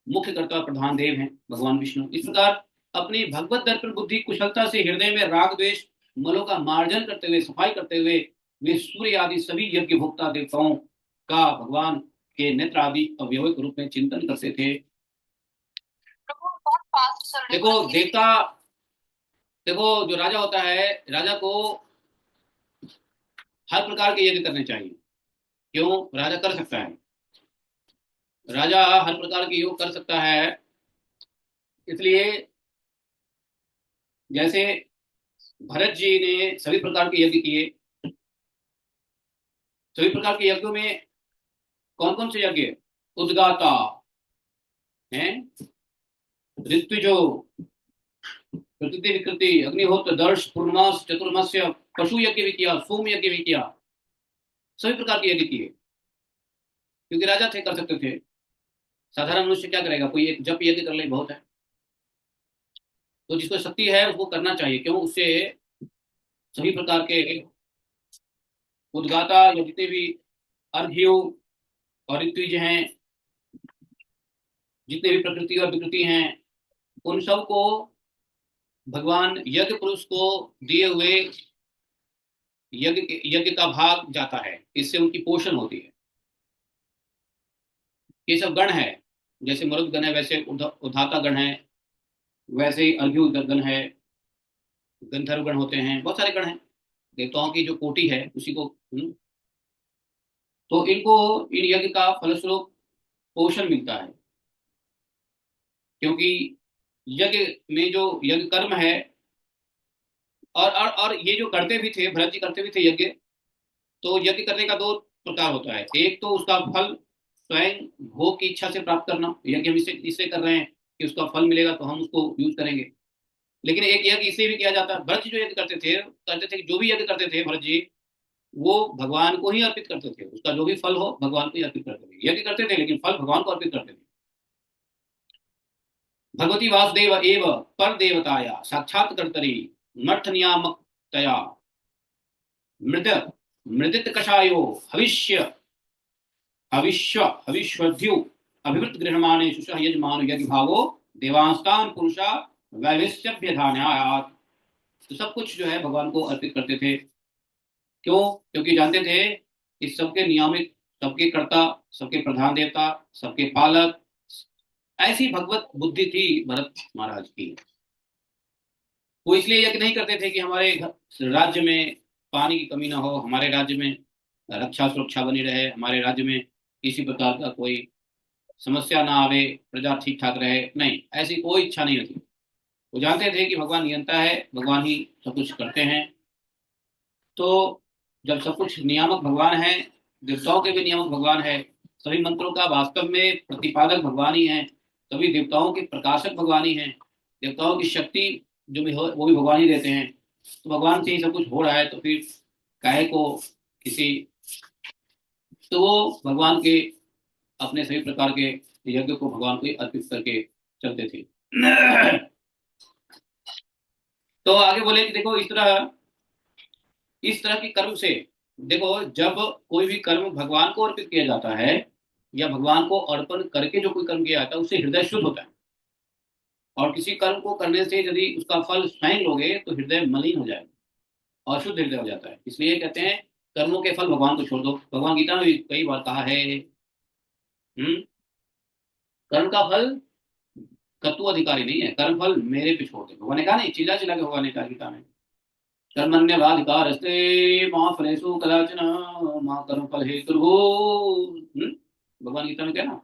मुख्य कर्ता और प्रधान देव हैं भगवान विष्णु। इस प्रकार अपनी भगवत दर्पण बुद्धि कुशलता से हृदय में राग द्वेष मलों का मार्जन करते हुए, सफाई करते हुए, वे सूर्य आदि सभी यज्ञ भोक्ता देवताओं का भगवान के नेत्र आदि अवयविक रूप में चिंतन करते थे। देखो देवता, देखो जो राजा होता है, राजा को हर प्रकार के यज्ञ करने चाहिए। क्यों? राजा कर सकता है, राजा हर प्रकार के योग कर सकता है। इसलिए जैसे भरत जी ने सभी प्रकार के यज्ञ किए, सभी प्रकार के यज्ञों में कौन कौन से यज्ञ? उद्गाता है, ऋत्विजो, प्रकृति विकृति, अग्निहोत्र, दर्श, पूर्णमास, चतुर्मास्य, पशु यज्ञ भी किया, सोम यज्ञ भी किया, सभी प्रकार के यज्ञ किए। क्योंकि राजा थे, कर सकते थे। साधारण मनुष्य क्या करेगा? कोई एक जप यज्ञ कर ले बहुत है। तो जिसको शक्ति है उसको करना चाहिए। क्यों? उससे सभी प्रकार के उद्गाता या जितने भी अर्घ्यो और ऋत्विज हैं, जितने भी प्रकृति और विकृति हैं, उन सब को भगवान यज्ञ पुरुष को दिए हुए यज्ञ का भाग जाता है। इससे उनकी पोषण होती है। ये सब गण है, जैसे मरुद गण है वैसे उद्धाता गण है, वैसे ही अर्घ्यु गण है, गंधर्व गण होते हैं, बहुत सारे गण हैं। देवताओं की जो कोटि है उसी को तो इनको इन यज्ञ का फलस्वरूप पोषण मिलता है, क्योंकि यज्ञ में जो यज्ञ कर्म है, और ये जो करते भी थे, भरत जी करते भी थे यज्ञ। तो यज्ञ करने का दो प्रकार होता है। एक तो उसका फल स्वयं भोग की इच्छा से प्राप्त करना, यज्ञ हम इससे इससे कर रहे हैं कि उसका फल मिलेगा तो हम उसको यूज करेंगे। लेकिन एक यज्ञ इसलिए भी किया जाता है, भरत जी जो यज्ञ करते थे, जो भी यज्ञ करते थे भरत जी, वो भगवान को ही अर्पित करते थे। उसका जो भी फल हो भगवान को ही अर्पित करते थे। यज्ञ करते थे लेकिन फल भगवान को अर्पित करते थे। भगवती वासुदेव एव पर देवताया साक्षात कर्तरी मर्थ नियामकतया मृद मृदित कषायो हविष्य हविष्वध्यु अभिवृत गृहमाणे सुषह यजमान यज्ञ भावो देवांस्तान पुरुषा वैविश्यभ्य धान्यात्। तो सब कुछ जो है भगवान को अर्पित करते थे। क्यों? क्योंकि जानते थे इस सबके नियामक, सबके कर्ता, सबके प्रधान देवता, सबके पालक, ऐसी भगवत बुद्धि थी भरत महाराज की। वो इसलिए यज्ञ नहीं करते थे कि हमारे राज्य में पानी की कमी ना हो, हमारे राज्य में रक्षा सुरक्षा बनी रहे, हमारे राज्य में किसी प्रकार का कोई समस्या ना आवे, प्रजा ठीक ठाक रहे। नहीं, ऐसी कोई इच्छा नहीं होती। वो जानते थे कि भगवान नियंता है, भगवान ही सब कुछ करते हैं। तो जब सब कुछ नियामक भगवान है, देवताओं के भी नियामक भगवान है, सभी मंत्रों का वास्तव में प्रतिपादक भगवान ही है, सभी देवताओं के प्रकाशक भगवान ही है, देवताओं की शक्ति जो भी हो वो भी भगवान ही देते हैं। तो भगवान से ही सब कुछ हो रहा है, तो फिर काहे को किसी, तो वो भगवान के अपने सभी प्रकार के यज्ञ को भगवान को ही अर्पित करके चलते थे। तो आगे बोले कि देखो इस तरह की कर्म से, देखो जब कोई भी कर्म भगवान को अर्पित किया जाता है या भगवान को अर्पण करके जो कोई कर्म किया जाता है, उससे हृदय शुद्ध होता है। और किसी कर्म को करने से यदि उसका फल स्वयं लोगे तो हृदय मलिन हो जाएगा, अशुद्ध हृदय हो जाता है। इसलिए कहते हैं कर्मों के फल भगवान को छोड़ दो। भगवान गीता में भी कई बार कहा है, कर्म का फल कत्व अधिकारी नहीं है, कर्म फल मेरे पे छोड़ दो। भगवान ने कहा नहीं, चिल्ला चिल्ला के भगवान ने कहा गीता में, कर्मण्यवाधिकारस्ते मां फलेषु कदाचन मां कर्म फल हेतुर्भूः। भगवान गीता में क्या ना,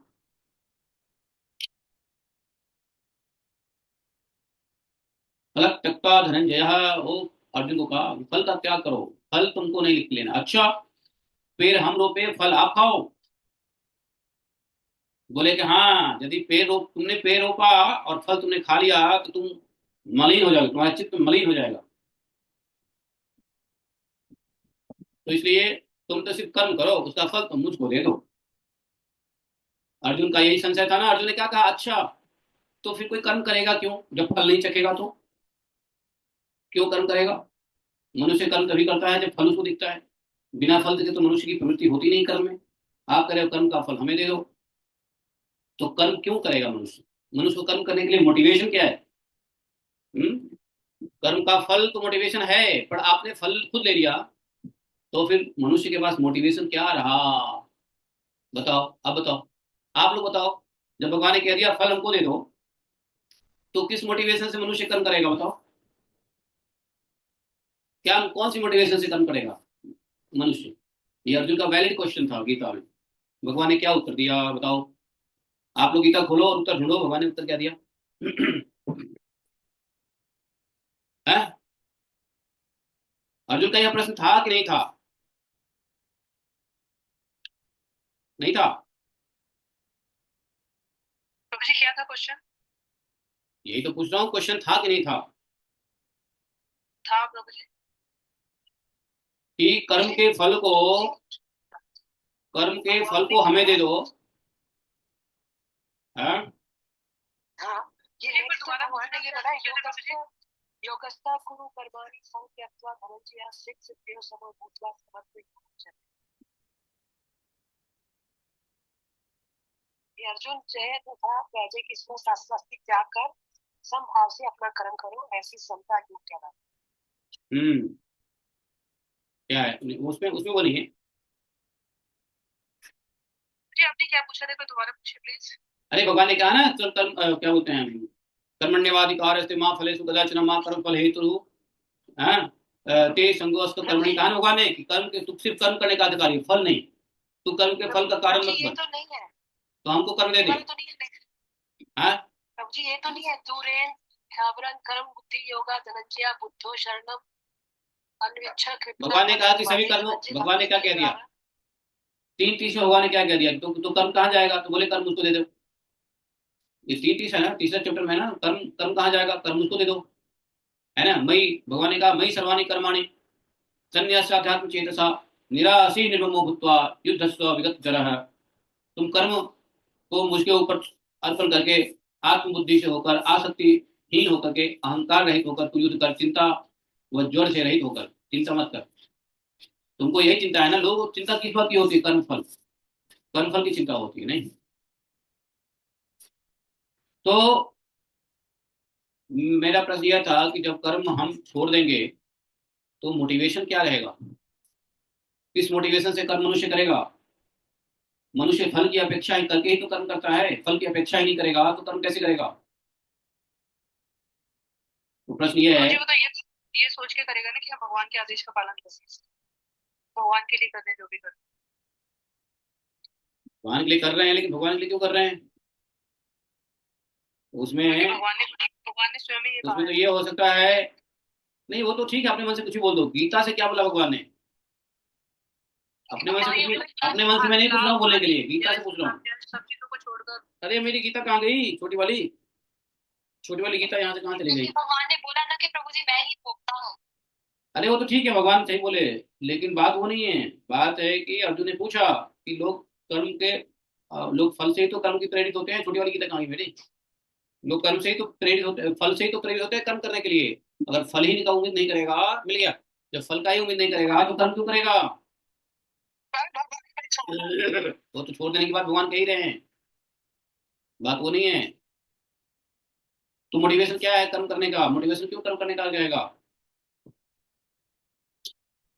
फल त्यक्त्वा धनंजय, वो अर्जुन को कहा फल का त्याग करो, फल तुमको नहीं लिख लेना। अच्छा, पेड़ हम रोपे, फल आप खाओ। बोले कि हाँ, यदि तुमने पेड़ रोपा और फल तुमने खा लिया तो तुम मलिन हो जाओगे, तुम्हारा चित्त मलिन हो जाएगा। तो इसलिए तुम तो सिर्फ कर्म करो, उसका फल तुम मुझको दे दो। अर्जुन का यही संशय था ना। अर्जुन ने क्या कहा, अच्छा तो फिर कोई कर्म करेगा क्यों जब फल नहीं चखेगा? तो क्यों कर्म करेगा? मनुष्य कर्म तभी करता है जब फल उसको दिखता है। बिना फल देखे तो मनुष्य की प्रवृत्ति होती नहीं कर्म में। आप करे कर्म का फल हमें दे दो, तो कर्म क्यों करेगा मनुष्य? मनुष्य को कर्म करने के लिए मोटिवेशन क्या है? कर्म का फल तो मोटिवेशन है, पर आपने फल खुद ले लिया, तो फिर मनुष्य के पास मोटिवेशन क्या रहा? बताओ, अब बताओ, आप लोग बताओ। जब भगवान ने कह दिया फल हमको दे दो, तो किस मोटिवेशन से मनुष्य कर्म करेगा? बताओ, क्या कौन सी मोटिवेशन से कर्म करेगा मनुष्य? ये अर्जुन का वैलिड क्वेश्चन था गीता में। भगवान ने क्या उत्तर दिया बताओ? आप लोग गीता खोलो और उत्तर ढूंढो, भगवान ने उत्तर क्या दिया? है? अर्जुन का यह प्रश्न था कि नहीं था? नहीं था? प्रभु जी क्या था क्वेश्चन? यही तो पूछ रहा हूँ, क्वेश्चन था कि नहीं था? था प्रभु जी। कि कर्म के फल को हमें दे दो। हाँ? हाँ, ये दोबारा बोलने के लिए योगस्ता कुरु कर्माणि संत्यक्त्वा धनंजय सिद्ध सिद्धियों समो भूत्वा समर्पित। अर्जुन जय तथा वैजय की इसमें शास्त्रिक त्याग कर समभाव से अपना कर्म करो, ऐसी समता योग कहलाती। क्या है उसमें उसमें वो नहीं है। जी आपने क्या पूछा था, दोबारा पूछिए प्लीज। अरे भगवान ने कहा ना, क्या बोलते हैं, कर्मण्यवाधिकार माँ फलेषु कदाचन माँ कर्म फल हेतु ते संगोस्त कर्मणि। कहा भगवान ने कि कर्म के, तुम सिर्फ कर्म करने का अधिकारी, फल नहीं। तू कर्म के फल का कारण मत ये बन, तो नहीं है, तो हमको कर्म दे दे। तो नहीं है हाँ प्रभु जी, ये तो नहीं है दूरे ह्यावरं कर्म बुद्धि योगा धनंजय बुद्धो शरणम अन्विच्छ कृपणा भगवान ने कहा कि सभी कर्मों, भगवान ने क्या कह दिया, 3 तीस में भगवान ने क्या कह दिया, तो कर्म कहाँ जाएगा, तो बोले कर्म उसको दे दो। ये 3 तीस है ना, तीसरे चैप्टर में है ना, कर्म कर्म कहाँ जाएगा, कर्म उसको दे दो, है ना। मई, भगवान ने कहा मई सर्वाणि कर्माणि संन्यासाध्यात्म चेतसा निरासी निर्ममो भूत्वा युद्धस्व विगत जरः। तुम कर्म को मुझके ऊपर अर्पण करके आत्मबुद्धि से होकर, आसक्तिहीन होकर के, अहंकार रहित होकर तू युद्ध कर, चिंता व ज्वर से रहित होकर, चिंता मत कर। तुमको यही चिंता है ना, लोग चिंता किस बात की होती है, कर्मफल, कर्मफल की चिंता होती है नहीं। तो मेरा प्रश्न यह था कि जब कर्म हम छोड़ देंगे तो मोटिवेशन क्या रहेगा, किस मोटिवेशन से कर्म मनुष्य करेगा। मनुष्य फल की अपेक्षा ही करके ही तो कर्म करता है, फल की अपेक्षा ही नहीं करेगा तो कर्म कैसे करेगा। तो प्रश्न ये है, मुझे तो ये सोच के करेगा ना कि हम भगवान के आदेश का पालन करें, भगवान के लिए करने जो भी करते भगवान के लिए कर रहे हैं, लेकिन भगवान के लिए क्यों कर रहे हैं, उसमें हैं। भगवान ने स्वयं ही ये कहा उसमें तो है। ये हो सकता है। नहीं वो तो ठीक है, अपने मन से कुछ भी बोल दो, गीता से क्या बोला भगवान ने, अपने मन से कुछ भी, अपने मन से मैं नहीं पूछ रहा हूँ बोलने के लिए, गीता से पूछ रहा हूँ। सब चीजों को छोड़कर, अरे मेरी गीता कहाँ गई, छोटी वाली, छोटी वाली गीता यहाँ से कहाँ चली गई। भगवान ने बोला ना कि प्रभु जी मैं ही भोगता हूँ। अरे वो तो ठीक है, भगवान सही बोले, लेकिन बात वो नहीं है। बात है कि अर्जुन ने पूछा कि लोग कर्म के लोग फल से ही तो कर्म की प्रेरित होते हैं, छोटी वाली गीता कहाँ गई मेरी। लोग कर्म से ही तो प्रेरित होते, फल से ही तो प्रेरित होते हैं कर्म करने के लिए। अगर फल ही का उम्मीद नहीं करेगा, मिल गया, जब फल का ही उम्मीद नहीं करेगा तो कर्म क्यों करेगा। वो तो छोड़ देने की बात भगवान कह ही रहे हैं, बात वो नहीं है। तो मोटिवेशन क्या है कर्म करने का, मोटिवेशन क्यों कर्म करने का रहेगा।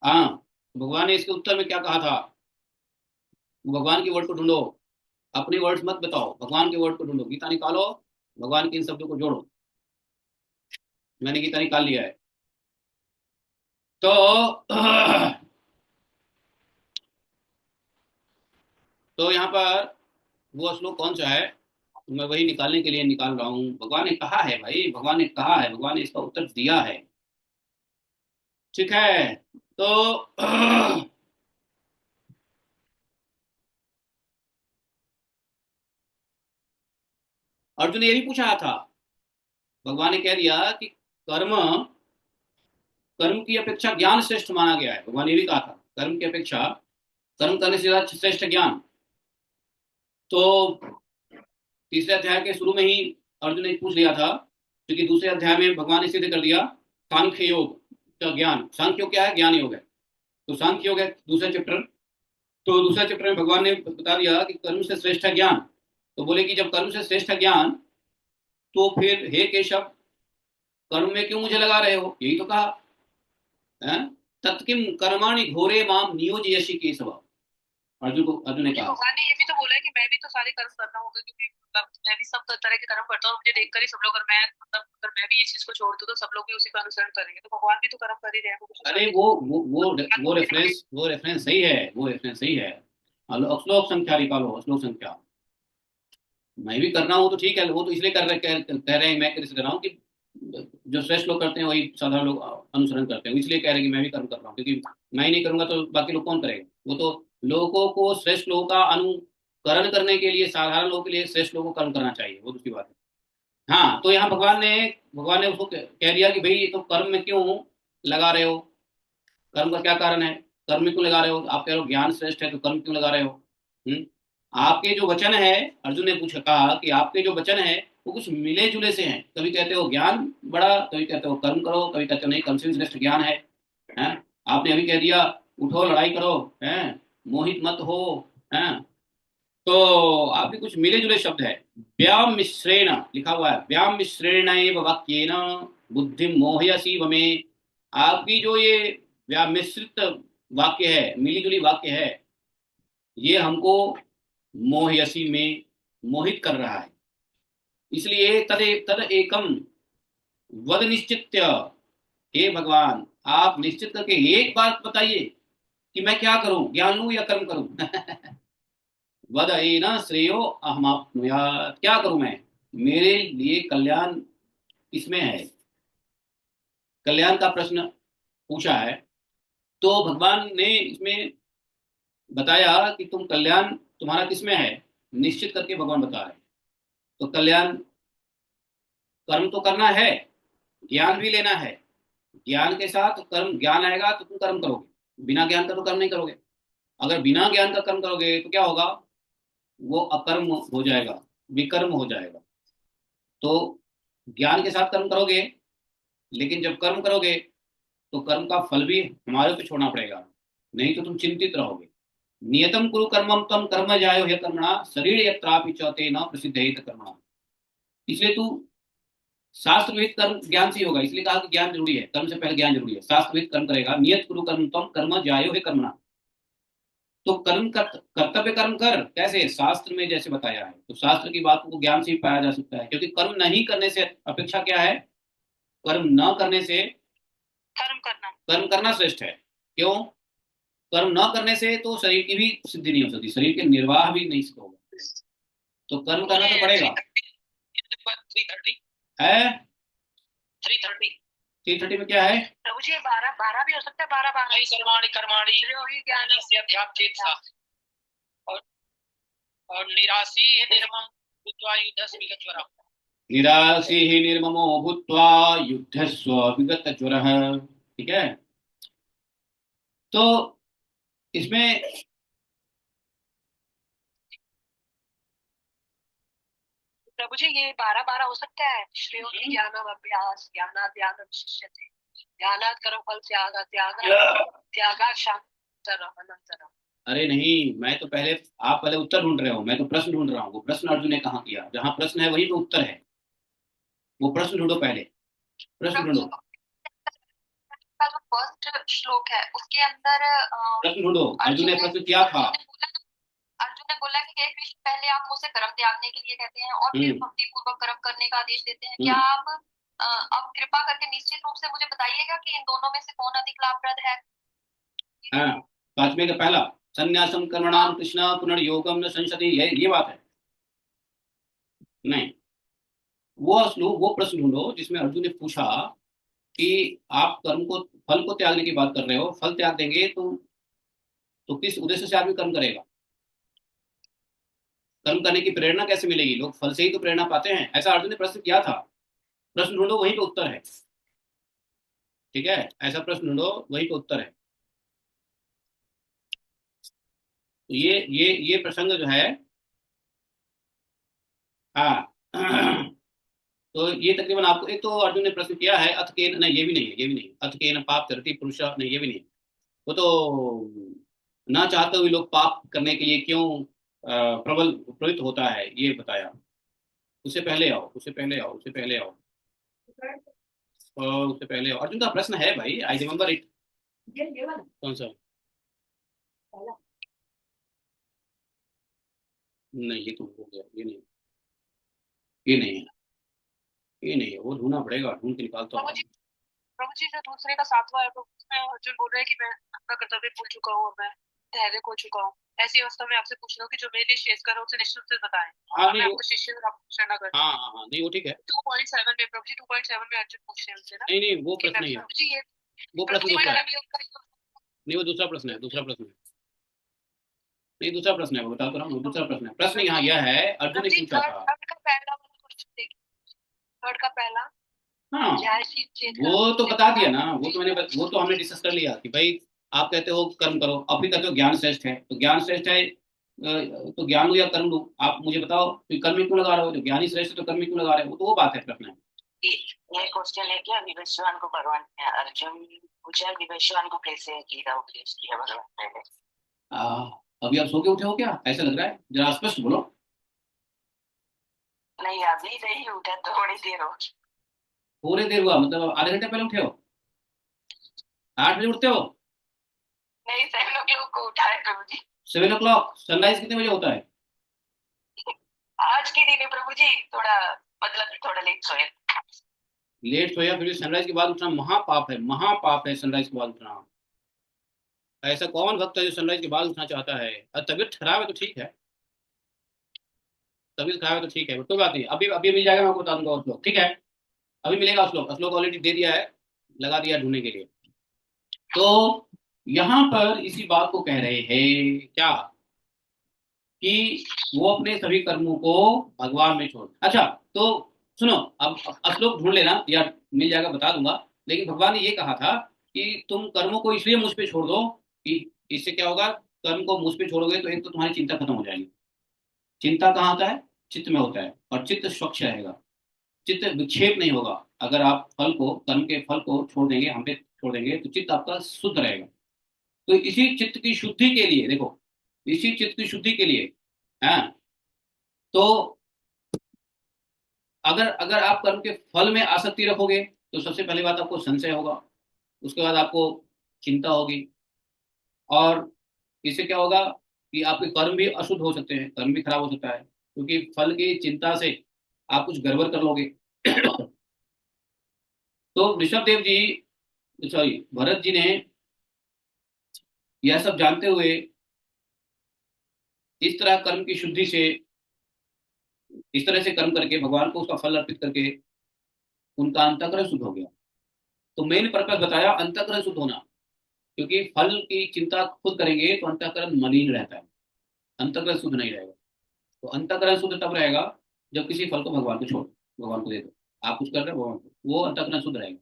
हाँ, भगवान ने इसके उत्तर में क्या कहा था, भगवान की वर्ड को ढूंढो, अपने वर्ड्स मत बताओ, भगवान के वर्ड को ढूंढो, गीता निकालो, भगवान के इन शब्दों को जोड़ो। मैंने गीता निकाल लिया है। तो तो यहाँ पर वो श्लोक कौन सा है, मैं वही निकालने के लिए निकाल रहा हूँ। भगवान ने कहा है भाई, भगवान ने कहा है, भगवान ने इसका उत्तर दिया है, ठीक है। तो अर्जुन ने ये भी पूछा था, भगवान ने कह दिया कि कर्म, कर्म की अपेक्षा ज्ञान श्रेष्ठ माना गया है। भगवान ने भी कहा था कर्म की अपेक्षा, कर्म करने से ज्यादा श्रेष्ठ ज्ञान। तो तीसरे अध्याय के शुरू में ही अर्जुन ने पूछ लिया था, क्योंकि दूसरे अध्याय में भगवान ने सिद्ध कर दिया सांख्य योग का ज्ञान। सांख्य योग क्या है, ज्ञान योग है। तो सांख्य योग है दूसरा चैप्टर। तो दूसरा चैप्टर में भगवान ने बता दिया कि कर्म से श्रेष्ठ है ज्ञान। तो बोले कि जब कर्म से श्रेष्ठ है ज्ञान, तो फिर हे केशव कर्म में क्यों मुझे लगा रहे हो, यही तो कहा है। तत्किम कर्माणि घोरे माम नियोजयसि केशव, अर्जुन को, अर्जुन ने कहा। भगवान ने ये भी तो बोला है कि मैं भी तो सारे कर्म करता हूँ, क्योंकि मैं भी सब तरह के कर्म करता हूँ, मुझे देखकर ही सब लोग, अगर मैं मतलब अगर मैं भी इस चीज को छोड़ दूँ तो सब लोग भी उसी का अनुसरण करेंगे, तो भगवान भी तो कर्म कर ही रहे हैं। अरे वो रेफरेंस सही है, वो रेफरेंस सही है। श्लोक संख्या निकालो, श्लोक संख्या। मैं भी कर रहा हूँ तो ठीक है, वो तो इसलिए कह रहे हैं, मैं कैसे कर रहा हूँ कि जो श्रेष्ठ लोग करते हैं वही साधारण लोग अनुसरण करते हैं, इसलिए कह रहे हैं कि मैं भी कर्म कर रहा हूँ, क्योंकि मैं ही नहीं करूंगा तो बाकी लोग कौन करेगा। वो तो लोगों को, श्रेष्ठ लोगों का अनुकरण करने के लिए, साधारण लोगों के लिए श्रेष्ठ लोगों को कर्म करना चाहिए, वो दूसरी बात है। हाँ, तो यहाँ भगवान ने उसको कह दिया कि भाई ये तो कर्म में क्यों लगा रहे हो, कर्म का क्या कारण है, कर्म में क्यों लगा रहे हो, आप कह रहे हो ज्ञान श्रेष्ठ है तो कर्म क्यों लगा रहे हो। हम्म? आपके जो वचन है, अर्जुन ने पूछा, कहा कि आपके जो वचन है वो कुछ मिले जुले से हैं, कभी कहते हो ज्ञान बड़ा, कभी कहते हो कर्म करो, कभी कहते हो नहीं कर्म से श्रेष्ठ ज्ञान है? आपने अभी कह दिया उठो लड़ाई करो, है, मोहित मत हो, है। तो आपके कुछ मिले जुले शब्द है। व्याम मिश्रेण लिखा हुआ है, व्याम मिश्रेण वाक्येन बुद्धि मोहयसी वमे। आपकी जो ये व्यामिश्रित वाक्य है, मिली जुली वाक्य है, ये हमको मोहयसी में मोहित कर रहा है। इसलिए तद एकम वद निश्चित्य, हे भगवान आप निश्चित करके एक बात बताइए कि मैं क्या करूं, ज्ञान लूं या कर्म करूं। वद एन श्रेयो अहमाप्नुयात्, क्या करूं मैं, मेरे लिए कल्याण इसमें है, कल्याण का प्रश्न पूछा है। तो भगवान ने इसमें बताया कि तुम कल्याण तुम्हारा किसमें है, निश्चित करके भगवान बता रहे हैं। तो कल्याण, कर्म तो करना है, ज्ञान भी लेना है, ज्ञान के साथ कर्म, ज्ञान आएगा तो तुम कर्म करोगे, बिना ज्ञान का तो कर्म नहीं करोगे। अगर बिना ज्ञान का कर्म करोगे तो क्या होगा, वो अकर्म हो जाएगा, विकर्म हो जाएगा। तो ज्ञान के साथ कर्म करोगे, लेकिन जब कर्म करोगे तो कर्म का फल भी हमारे पे छोड़ना पड़ेगा, नहीं तो तुम चिंतित रहोगे। नियतम कुरु कर्मम तम कर्म जायो हे कर्मणा शरीर यत्रापि चौथे न प्रसिद्ध कर्मणा। इसलिए तू शास्त्र विहित कर्म ज्ञान से ही होगा, इसलिए कहा कि ज्ञान जरूरी है, कर्म से पहले ज्ञान जरूरी है। शास्त्र विहित कर्म करेगा, नियत कुरु कर्म तम कर्म जायो हे कर्मणा। तो कर्म कर, कर्तव्य कर्म कर, कैसे, शास्त्र में जैसे बताया है। तो शास्त्र की बात को ज्ञान से ही पाया जा सकता है, क्योंकि कर्म नहीं करने से अपेक्षा क्या है, कर्म न करने से कर्म करना श्रेष्ठ है। क्यों, कर्म न करने से तो शरीर की भी सिद्धि नहीं हो सकती, शरीर के निर्वाह भी नहीं होगा, तो कर्म करना तो पड़ेगा। 330 है 330 330 में क्या है, प्रभु जी 12 भी हो सकता है, 12 नहीं, कर्माणि कर्माणि ज्ञान से अध्यात्म चेतसा, और निराशी है निर्मम भूत्वा युद्धस्व विगतज्वरः, निराशी ही निर्ममो भूत्वा युद्धस्व विगतज्वरः। ठीक है, तो इसमें प्रभु जी ये 12 हो सकता है। श्रेयो ज्ञानम अभ्यास ज्ञानात् ध्यानम शिष्यते, ध्यानात् कर्म फल त्याग, त्यागात् शांति अनंतरम। अरे नहीं, मैं तो पहले, आप पहले उत्तर ढूंढ रहे हो, मैं तो प्रश्न ढूंढ रहा हूँ। वो प्रश्न अर्जुन ने कहाँ किया, जहाँ प्रश्न है वही तो उत्तर है। वो प्रश्न ढूंढो, पहले प्रश्न ढूंढो, का जो फर्स्ट श्लोक है उसके अंदर प्रश्न ढूंढो, अर्जुन ने प्रश्न किया था। अर्जुन ने बोला कि हे कृष्ण, पहले आप मुझसे कर्म त्यागने के लिए कहते हैं और फिर भक्ति पूर्वक कर्म करने का आदेश देते हैं। क्या आप अब कृपा करके निश्चित रूप से मुझे बताइएगा कि इन दोनों में से कौन अधिक लाभप्रद है। हाँ, पांचवे का पहला, संन्यासम कर्मणाम कृष्ण पुनर्योगम न संशति, ये बात है। नहीं, वो श्लोक, वो प्रश्न ढूंढो जिसमें अर्जुन ने पूछा कि आप कर्म को, फल को त्यागने की बात कर रहे हो, फल त्याग देंगे तो किस उद्देश्य से आदमी कर्म करेगा, कर्म करने की प्रेरणा कैसे मिलेगी, लोग फल से ही तो प्रेरणा पाते हैं, ऐसा अर्जुन ने प्रश्न किया था। प्रश्न ढूंढो, वही पे उत्तर है। ठीक है, ऐसा प्रश्न ढूंढो, वही पे उत्तर है। तो ये प्रसंग जो है, हाँ तो ये तकरीबन आपको, एक तो अर्जुन ने प्रश्न किया है अथ के, नहीं ये भी नहीं है, ये भी नहीं, अथ के न पाप करती पुरुष, नहीं ये भी नहीं। वो तो ना चाहते हुए लोग पाप करने के लिए क्यों प्रबल प्रवृत्त होता है, ये बताया। उससे पहले आओ, उससे पहले आओ, उससे पहले आओ, और उससे पहले आओ। अर्जुन का प्रश्न है भाई, आई रिमेम्बर इट। कौन सा, नहीं ये तो हो गया, ये नहीं, ये नहीं है, ये नहीं है, वो ढूंढना पड़ेगा, ढूंढ के निकालता हूँ। प्रभु जी जो दूसरे का 7वां है तो उसमें अर्जुन बोल रहा है कि मैं अपना कर्तव्य भूल चुका हूँ और मैं धैर्य खो चुका हूँ। ऐसी अवस्था में आपसे पूछ रहा हूँ कि जो मेरे लिए शेष कर उसे निश्चित से बताएं। हाँ मैं नहीं, आपको शिष्य और आपको शरणागत। हाँ हाँ हाँ, नहीं वो ठीक है। 2.7 में प्रभु जी 2.7 में अर्जुन पूछ रहे हैं उनसे ना। नहीं नहीं, वो प्रश्न नहीं है, प्रभु जी ये वो प्रश्न दूसरा है। नहीं वो दूसरा प्रश्न है, दूसरा प्रश्न है, नहीं दूसरा प्रश्न है, वो बता तो रहा हूँ, दूसरा प्रश्न है। प्रश्न यहाँ यह है, अर्जुन ने पूछा था, थर्ड का पहला, हाँ वो तो बता दिया ना, वो तो मैंने, वो तो हमने डिस्कस कर लिया कि भाई आप कहते हो कर्म करो, अब भी कहते हो ज्ञान श्रेष्ठ है, तो ज्ञान श्रेष्ठ है तो ज्ञान लो या कर्म लो, आप मुझे बताओ कि कर्म में क्यों लगा रहे हो, जो ज्ञान ही श्रेष्ठ है तो कर्म में क्यों लगा रहे हो, तो वो बात है, प्रश्न है। ये क्वेश्चन है क्या विवस्वान को भगवान ने, अर्जुन पूछा विवस्वान को कैसे गीता उपदेश किया भगवान ने। अभी आप सो के उठे हो क्या, ऐसा लग रहा है, जरा स्पष्ट बोलो। नहीं अभी नहीं उठा, थोड़ी देर हो। पूरे देर हुआ मतलब आधे घंटे पहले उठे हो, 8 बजे उठते हो? नहीं 7 o'clock को उठा है प्रभु जी। 7 o'clock, सनराइज कितने बजे होता है? आज के दिन है प्रभु जी, थोड़ा मतलब थोड़ा लेट सोए। लेट सोया फिर भी सनराइज के बाद उठना महापाप है, महापाप है सनराइज के बाद उठना। ऐसा कौन भक्त है जो सनराइज के बाद उठना चाहता है? तबीयत खराब है तो ठीक है, तभी तो खाया हो तो ठीक है, कोई बात नहीं, अभी अभी मिल जाएगा, मैं आपको बता दूंगा और श्लोक, ठीक है। अभी मिलेगा श्लोक, श्लोक ऑलरेडी दे दिया है, लगा दिया ढूंढने के लिए। तो यहाँ पर इसी बात को कह रहे हैं क्या, कि वो अपने सभी कर्मों को भगवान में छोड़। अच्छा, तो सुनो, अब श्लोक ढूंढ लेना, या मिल जाएगा बता दूंगा। लेकिन भगवान ने ये कहा था कि तुम कर्मों को इसलिए मुझ पे छोड़ दो कि इससे क्या होगा, कर्म को मुझ पे छोड़ोगे तो एक तो तुम्हारी चिंता खत्म हो जाएगी। चिंता कहाँ होता है, चित्त में होता है, और चित्त स्वच्छ रहेगा, चित्त विक्षेप नहीं होगा। अगर आप फल को, कर्म के फल को छोड़ देंगे, हम पे छोड़ देंगे, तो चित्त आपका शुद्ध रहेगा। तो इसी चित्त की शुद्धि के लिए देखो, इसी चित्त की शुद्धि के लिए, हाँ, तो अगर अगर आप कर्म के फल में आसक्ति रखोगे तो सबसे पहली बात आपको संशय होगा, उसके बाद आपको चिंता होगी, और इससे क्या होगा कि आपके कर्म भी अशुद्ध हो सकते हैं, कर्म भी खराब हो सकता है, क्योंकि फल की चिंता से आप कुछ गड़बड़ कर लोगे। तो ऋषभ देव जी, सॉरी भरत जी ने यह सब जानते हुए इस तरह कर्म की शुद्धि से, इस तरह से कर्म करके भगवान को उसका फल अर्पित करके उनका अंतःकरण शुद्ध हो गया। तो मेन पर्पस बताया अंतःकरण शुद्ध होना, क्योंकि फल की चिंता खुद करेंगे तो अंतःकरण मलिन रहता है, अंतःकरण शुद्ध नहीं रहेगा। तो अंतःकरण शुद्ध तब रहेगा जब किसी फल को भगवान को छोड़, भगवान को दे दो, आप कुछ कर रहे हो भगवान को, वो अंतःकरण शुद्ध रहेगा।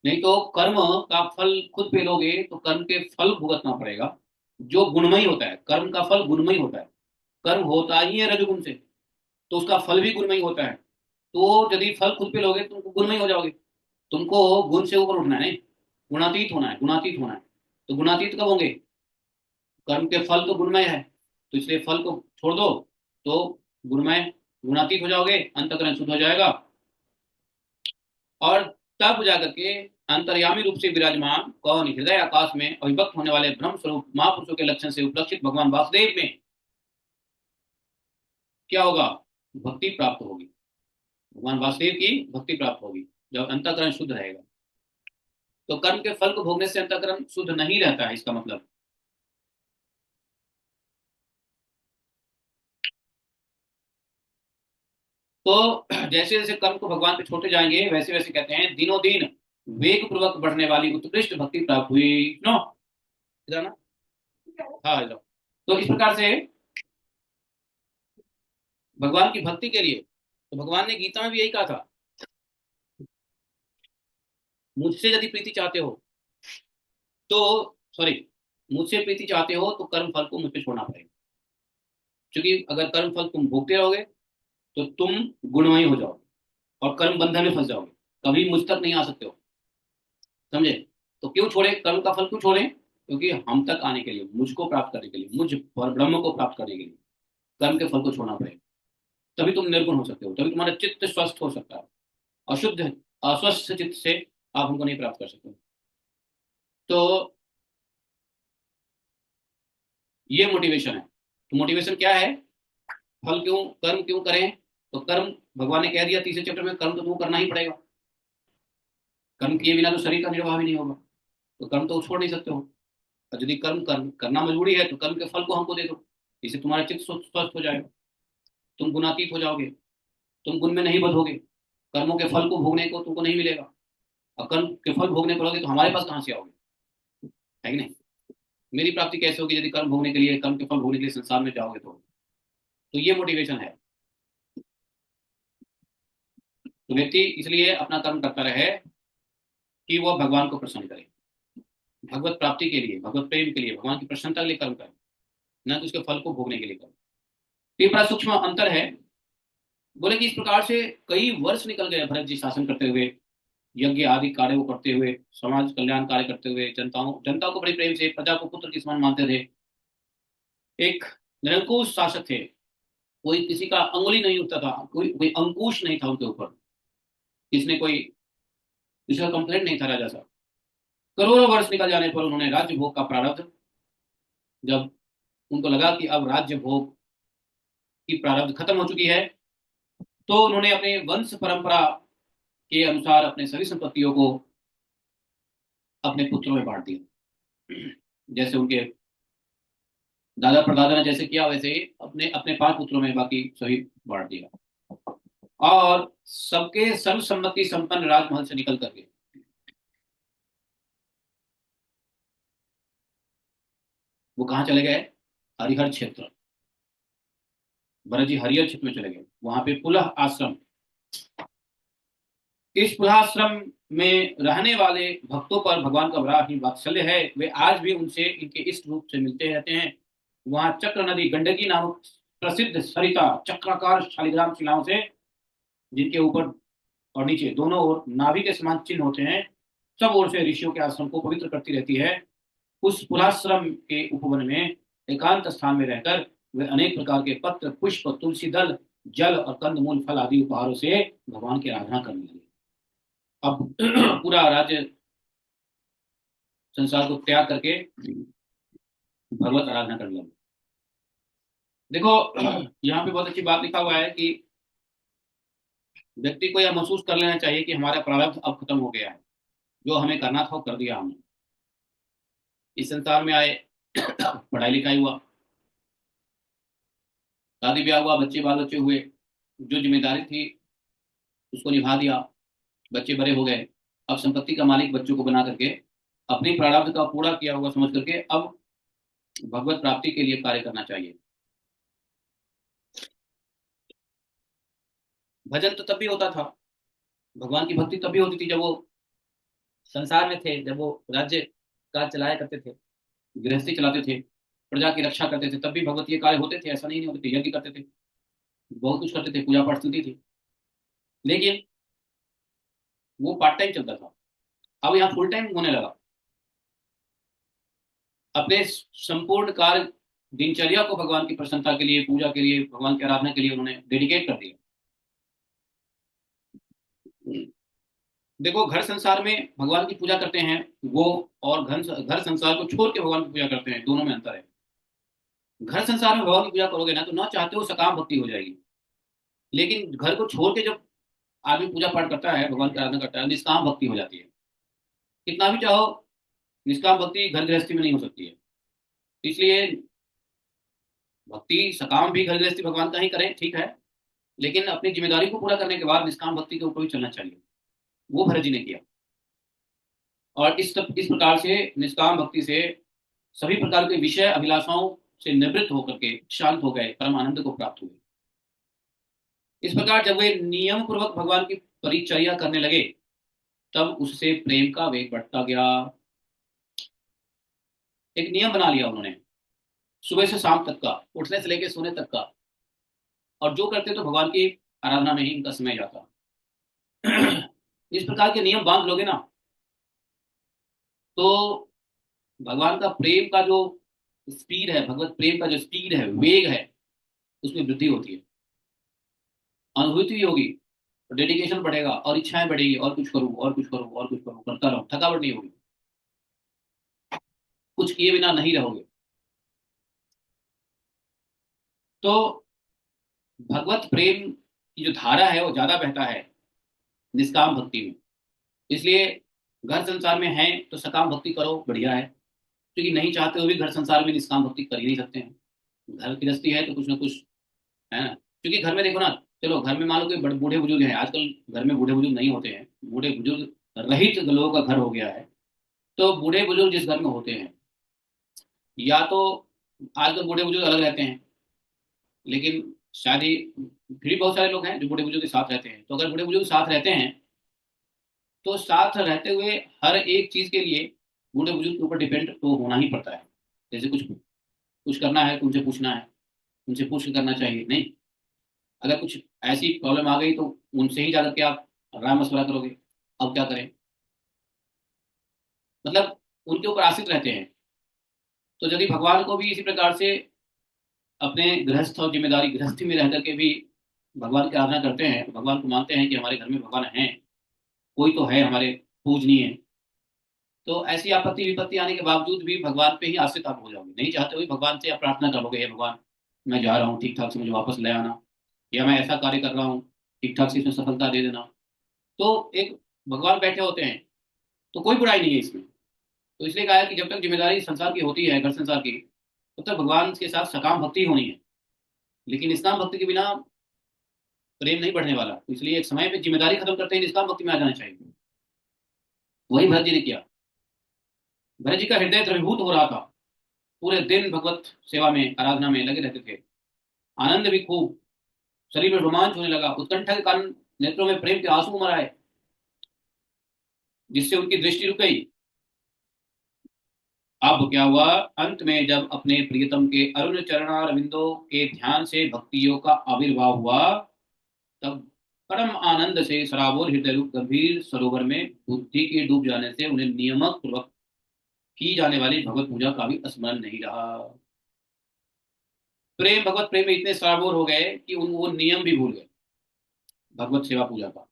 नहीं तो कर्म का फल खुद पे लोगे तो कर्म के फल भुगतना पड़ेगा, जो गुणमयी होता है, कर्म का फल गुणमयी होता है, कर्म होता ही है रजगुण से, तो उसका फल भी गुणमयी होता है। तो यदि फल खुद पे लोगे तो गुणमयी हो जाओगे, तुमको गुण से ऊपर उठना है, नहीं, गुणातीत होना है, गुणातीत होना है। तो गुणातीत कब होंगे, कर्म के फल तो गुणमय है, तो इसलिए फल को छोड़ दो, तो गुणमय, गुणातीत हो जाओगे, अंतःकरण शुद्ध हो जाएगा, और तब जाकर के अंतर्यामी रूप से विराजमान कौन, हृदय आकाश में अभिव्यक्त होने वाले ब्रह्म स्वरूप महापुरुषों के लक्षण से उपलक्षित भगवान वासुदेव में क्या होगा, भक्ति प्राप्त होगी, भगवान वासुदेव की भक्ति प्राप्त होगी जब अंतःकरण शुद्ध रहेगा। तो कर्म के फल को भोगने से अंतःकरण शुद्ध नहीं रहता है, इसका मतलब। तो जैसे जैसे कर्म को भगवान पे छोड़ते जाएंगे, वैसे वैसे कहते हैं दिनों दिन वेग पूर्वक बढ़ने वाली उत्कृष्ट भक्ति प्राप्त हुई। नो, इधर ना, हाँ इधर। तो इस प्रकार से भगवान की भक्ति के लिए, तो भगवान ने गीता में भी यही कहा था, मुझसे यदि प्रीति चाहते हो तो, सॉरी, मुझसे प्रीति चाहते हो तो कर्म फल को मुझ पे छोड़ना पड़ेगा, क्योंकि अगर कर्म फल तुम भोगते रहोगे तो तुम गुणमय हो जाओगे और कर्म बंधन में फंस जाओगे, कभी मुझ तक नहीं आ सकते हो, समझे। तो क्यों छोड़े, कर्म का फल क्यों छोड़े, क्योंकि हम तक आने के लिए, मुझको प्राप्त करने के लिए, मुझ और ब्रह्म को प्राप्त करने के लिए कर्म के फल को छोड़ना पड़ेगा। तभी तुम निर्गुण हो सकते हो, तभी तुम्हारा चित्त स्वस्थ हो सकता है। अशुद्ध, अस्वस्थ चित्त से आप हमको नहीं प्राप्त कर सकते। तो ये मोटिवेशन है। तो मोटिवेशन क्या है, फल क्यों, कर्म क्यों करें, तो कर्म, भगवान ने कह दिया तीसरे चैप्टर में, कर्म तो तुमको करना ही पड़ेगा, कर्म किए बिना तो शरीर का निर्वाह भी नहीं होगा, तो कर्म तो छोड़ नहीं सकते हो। और यदि करना मजबूरी है तो कर्म के फल को हमको दे दो, इससे तुम्हारा चित्त स्वस्थ हो जाएगा, तुम गुणातीत हो जाओगे, तुम गुण में नहीं बधोगे, कर्मों के फल को भोगने को तुमको नहीं मिलेगा, और कर्म के फल भोगने पड़ोगे तो हमारे पास कहाँ से आओगे, है कि नहीं। मेरी प्राप्ति कैसे होगी यदि कर्म भोगने के लिए, कर्म के फल भोगने के लिए संसार में जाओगे तो ये मोटिवेशन है। तो व्यक्ति इसलिए अपना कर्म करता रहे कि वह भगवान को प्रसन्न करे, भगवत प्राप्ति के लिए, भगवत प्रेम के लिए, भगवान की प्रसन्नता के लिए कर्म करे, न कि उसके फल को भोगने के लिए करे। तो ये बड़ा सूक्ष्म अंतर है। बोले कि इस प्रकार से कई वर्ष निकल गए भरत जी शासन करते हुए, यज्ञ आदि कार्य को करते हुए, समाज कल्याण कार्य करते हुए, जनता को बड़े प्रेम से, प्रजा को पुत्र के समान मानते थे, एक निरंकुश शासक थे, कोई किसी का अंगुली नहीं उठता था, कोई कोई अंकुश नहीं था उनके ऊपर, किसने कोई, किसी का कंप्लेंट नहीं था राजा साहब। करोड़ों वर्ष निकल जाने पर उन्होंने राज्य भोग का प्रारब्ध, जब उनको लगा कि अब राज्य भोग की प्रारब्ध खत्म हो चुकी है, तो उन्होंने अपने वंश परंपरा के अनुसार अपने सभी संपत्तियों को अपने पुत्रों में बांट दिया। जैसे उनके दादा परदादा ने जैसे किया वैसे ही अपने अपने 5 पुत्रों में बाकी सभी बांट दिया, और सबके सर्वसम्मति संपन्न राजमहल से निकल करके वो कहाँ चले गए? हरिहर क्षेत्र, भरत जी हरिहर क्षेत्र में चले गए, वहां पे पुलह आश्रम। इस पुलाश्रम में रहने वाले भक्तों पर भगवान का बड़ा ही वात्सल्य है। वे आज भी उनसे इनके इष्ट रूप से मिलते रहते हैं। वहां चक्र नदी, गंडकी नामक प्रसिद्ध सरिता चक्राकार शालिग्राम शिलाओं से, जिनके ऊपर और नीचे दोनों ओर नाभि के समान चिन्ह होते हैं, सब ओर से ऋषियों के आश्रम को पवित्र करती रहती है। उस पुलाश्रम के उपवन में एकांत स्थान में रहकर वे अनेक प्रकार के पत्र, पुष्प, तुलसी दल, जल और कंदमूल, फल आदि उपहारों से भगवान की आराधना करने लगे। अब पूरा राज्य संसार को त्याग करके भगवत आराधना करने लगे। देखो, यहाँ पे बहुत अच्छी बात लिखा हुआ है कि व्यक्ति को यह महसूस कर लेना चाहिए कि हमारा प्रारब्ध अब खत्म हो गया है, जो हमें करना था वो कर दिया हमने। इस संसार में आए, पढ़ाई लिखाई हुआ, शादी ब्याह हुआ, बच्चे बाल बच्चे हुए, जो जिम्मेदारी थी उसको निभा दिया, बच्चे बड़े हो गए। अब संपत्ति का मालिक बच्चों को बना करके अपनी प्रारब्ध का पूरा किया हुआ समझ करके अब भगवत प्राप्ति के लिए कार्य करना चाहिए। भजन तो तब भी होता था, भगवान की भक्ति तब भी होती थी जब वो संसार में थे, जब वो राज्य काज चलाया करते थे, गृहस्थी चलाते थे, प्रजा की रक्षा करते थे, तब भी भगवतीय कार्य होते थे। ऐसा नहीं होते थे, यज्ञ करते थे, बहुत कुछ करते थे, पूजा पाठ चलती थी। लेकिन वो पार्ट टाइम चलता था, अब यहाँ फुल टाइम होने लगा। अपने संपूर्ण कार्य, दिनचर्या को भगवान की प्रसन्नता के लिए, पूजा के लिए, भगवान की आराधना के लिए उन्होंने डेडिकेट कर दिया। देखो, घर संसार में भगवान की पूजा करते हैं वो, और घर घर संसार को छोड़ के भगवान की पूजा करते हैं, दोनों में अंतर है। घर संसार में भगवान की पूजा करोगे ना तो ना चाहते हो सकाम भक्ति हो जाएगी, लेकिन घर को छोड़ के जब आदमी पूजा पाठ करता है, भगवान की आराधना करता है, निष्काम भक्ति हो जाती है। कितना भी चाहो, निष्काम भक्ति घर गृहस्थी में नहीं हो सकती है। इसलिए भक्ति सकाम भी घर गृहस्थी भगवान का ही करें, ठीक है, लेकिन अपनी जिम्मेदारी को पूरा करने के बाद निष्काम भक्ति के ऊपर भी चलना चाहिए। वो भरत जी ने किया, और इस प्रकार से निष्काम भक्ति से सभी प्रकार के विषय अभिलाषाओं से निवृत्त होकर के शांत हो गए, परम आनंद को प्राप्त हुए। इस प्रकार जब वे नियम पूर्वक भगवान की परिचर्या करने लगे, तब उससे प्रेम का वेग बढ़ता गया। एक नियम बना लिया उन्होंने, सुबह से शाम तक का, उठने से लेकर सोने तक का, और जो करते तो भगवान की आराधना में ही इनका समय जाता। इस प्रकार के नियम बांध लोगे ना, तो भगवान का प्रेम का जो स्पीड है, भगवत प्रेम का जो स्पीड है, वेग है, उसमें वृद्धि होती है, अनुभूति भी होगी, डेडिकेशन बढ़ेगा, और इच्छाएं बढ़ेगी, और कुछ करूँ, और कुछ करूँ, और कुछ करूँ, करता रहूं, थकावट नहीं होगी, कुछ किए बिना नहीं रहोगे। तो भगवत प्रेम की जो धारा है वो ज्यादा बहता है निष्काम भक्ति में। इसलिए घर संसार में है तो सकाम भक्ति करो, बढ़िया है, क्योंकि नहीं चाहते हो भी घर संसार में निष्काम भक्ति कर ही नहीं सकते हैं। घर गृहस्थी है तो कुछ ना कुछ है ना, क्योंकि घर में देखो ना, चलो घर में मान लो कोई बूढ़े बुजुर्ग हैं, आजकल घर में बूढ़े बुजुर्ग नहीं होते हैं, बूढ़े बुजुर्ग रहित लोगों का घर हो गया है। तो बूढ़े बुजुर्ग जिस घर में होते हैं, या तो आजकल बूढ़े बुजुर्ग अलग रहते हैं, लेकिन शायद ही फिर भी बहुत सारे लोग हैं जो बूढ़े बुजुर्ग के साथ रहते हैं। तो अगर बूढ़े बुजुर्ग साथ रहते हैं तो साथ रहते हुए हर एक चीज के लिए बूढ़े बुजुर्ग के ऊपर डिपेंड तो होना ही पड़ता है। जैसे कुछ कुछ करना है तो उनसे पूछना है, उनसे पूछ के करना चाहिए, नहीं अगर कुछ ऐसी प्रॉब्लम आ गई तो उनसे ही जाकर के आप राय मशवरा करोगे, अब क्या करें, मतलब उनके ऊपर आश्रित रहते हैं। तो यदि भगवान को भी इसी प्रकार से अपने गृहस्थ और जिम्मेदारी गृहस्थी में रह करके भी भगवान की आराधना करते हैं, भगवान को मानते हैं कि हमारे घर में भगवान हैं, कोई तो है हमारे पूजनीय, तो ऐसी आपत्ति विपत्ति आने के बावजूद भी भगवान पे ही आश्रित आप हो जाओगे। नहीं चाहते हुए भगवान से आप प्रार्थना करोगे, हे भगवान मैं जा रहा हूँ, ठीक ठाक से मुझे वापस ले आना, या मैं ऐसा कार्य कर रहा हूँ, ठीक ठाक से इसमें सफलता दे देना। तो एक भगवान बैठे होते हैं, तो कोई बुराई नहीं है इसमें। तो इसलिए कहा है कि जब तक जिम्मेदारी संसार की होती है, घर संसार की, तब तक भगवान के साथ सकाम भक्ति होनी है। लेकिन निष्काम भक्ति के बिना प्रेम नहीं बढ़ने वाला, तो इसलिए एक समय पे जिम्मेदारी खत्म करते ही निष्काम भक्ति में आ जाना चाहिए। वही भरत जी ने किया। भरत जी का हृदय द्रवीभूत हो रहा था, पूरे दिन भगवत सेवा में आराधना में लगे रहते थे। आनंद भी खूब, शरीर में रोमांच होने लगा, उत्कंठा के कारण नेत्रों में प्रेम के आंसू उमड़ आए, जिससे उनकी दृष्टि रुक गई। अब क्या हुआ, अंत में जब अपने प्रियतम के अरुण चरणारविंदों के ध्यान से भक्ति योग का आविर्भाव हुआ, तब परम आनंद से सराबोर हृदय रूप गंभीर सरोवर में बुद्धि के डूब जाने से उन्हें नियमक पूर्वक की जाने वाली भगवत पूजा का भी स्मरण नहीं रहा। प्रेम, भगवत प्रेम में इतने सराबोर हो गए कि उन वो नियम भी भूल गए भगवत सेवा पूजा का।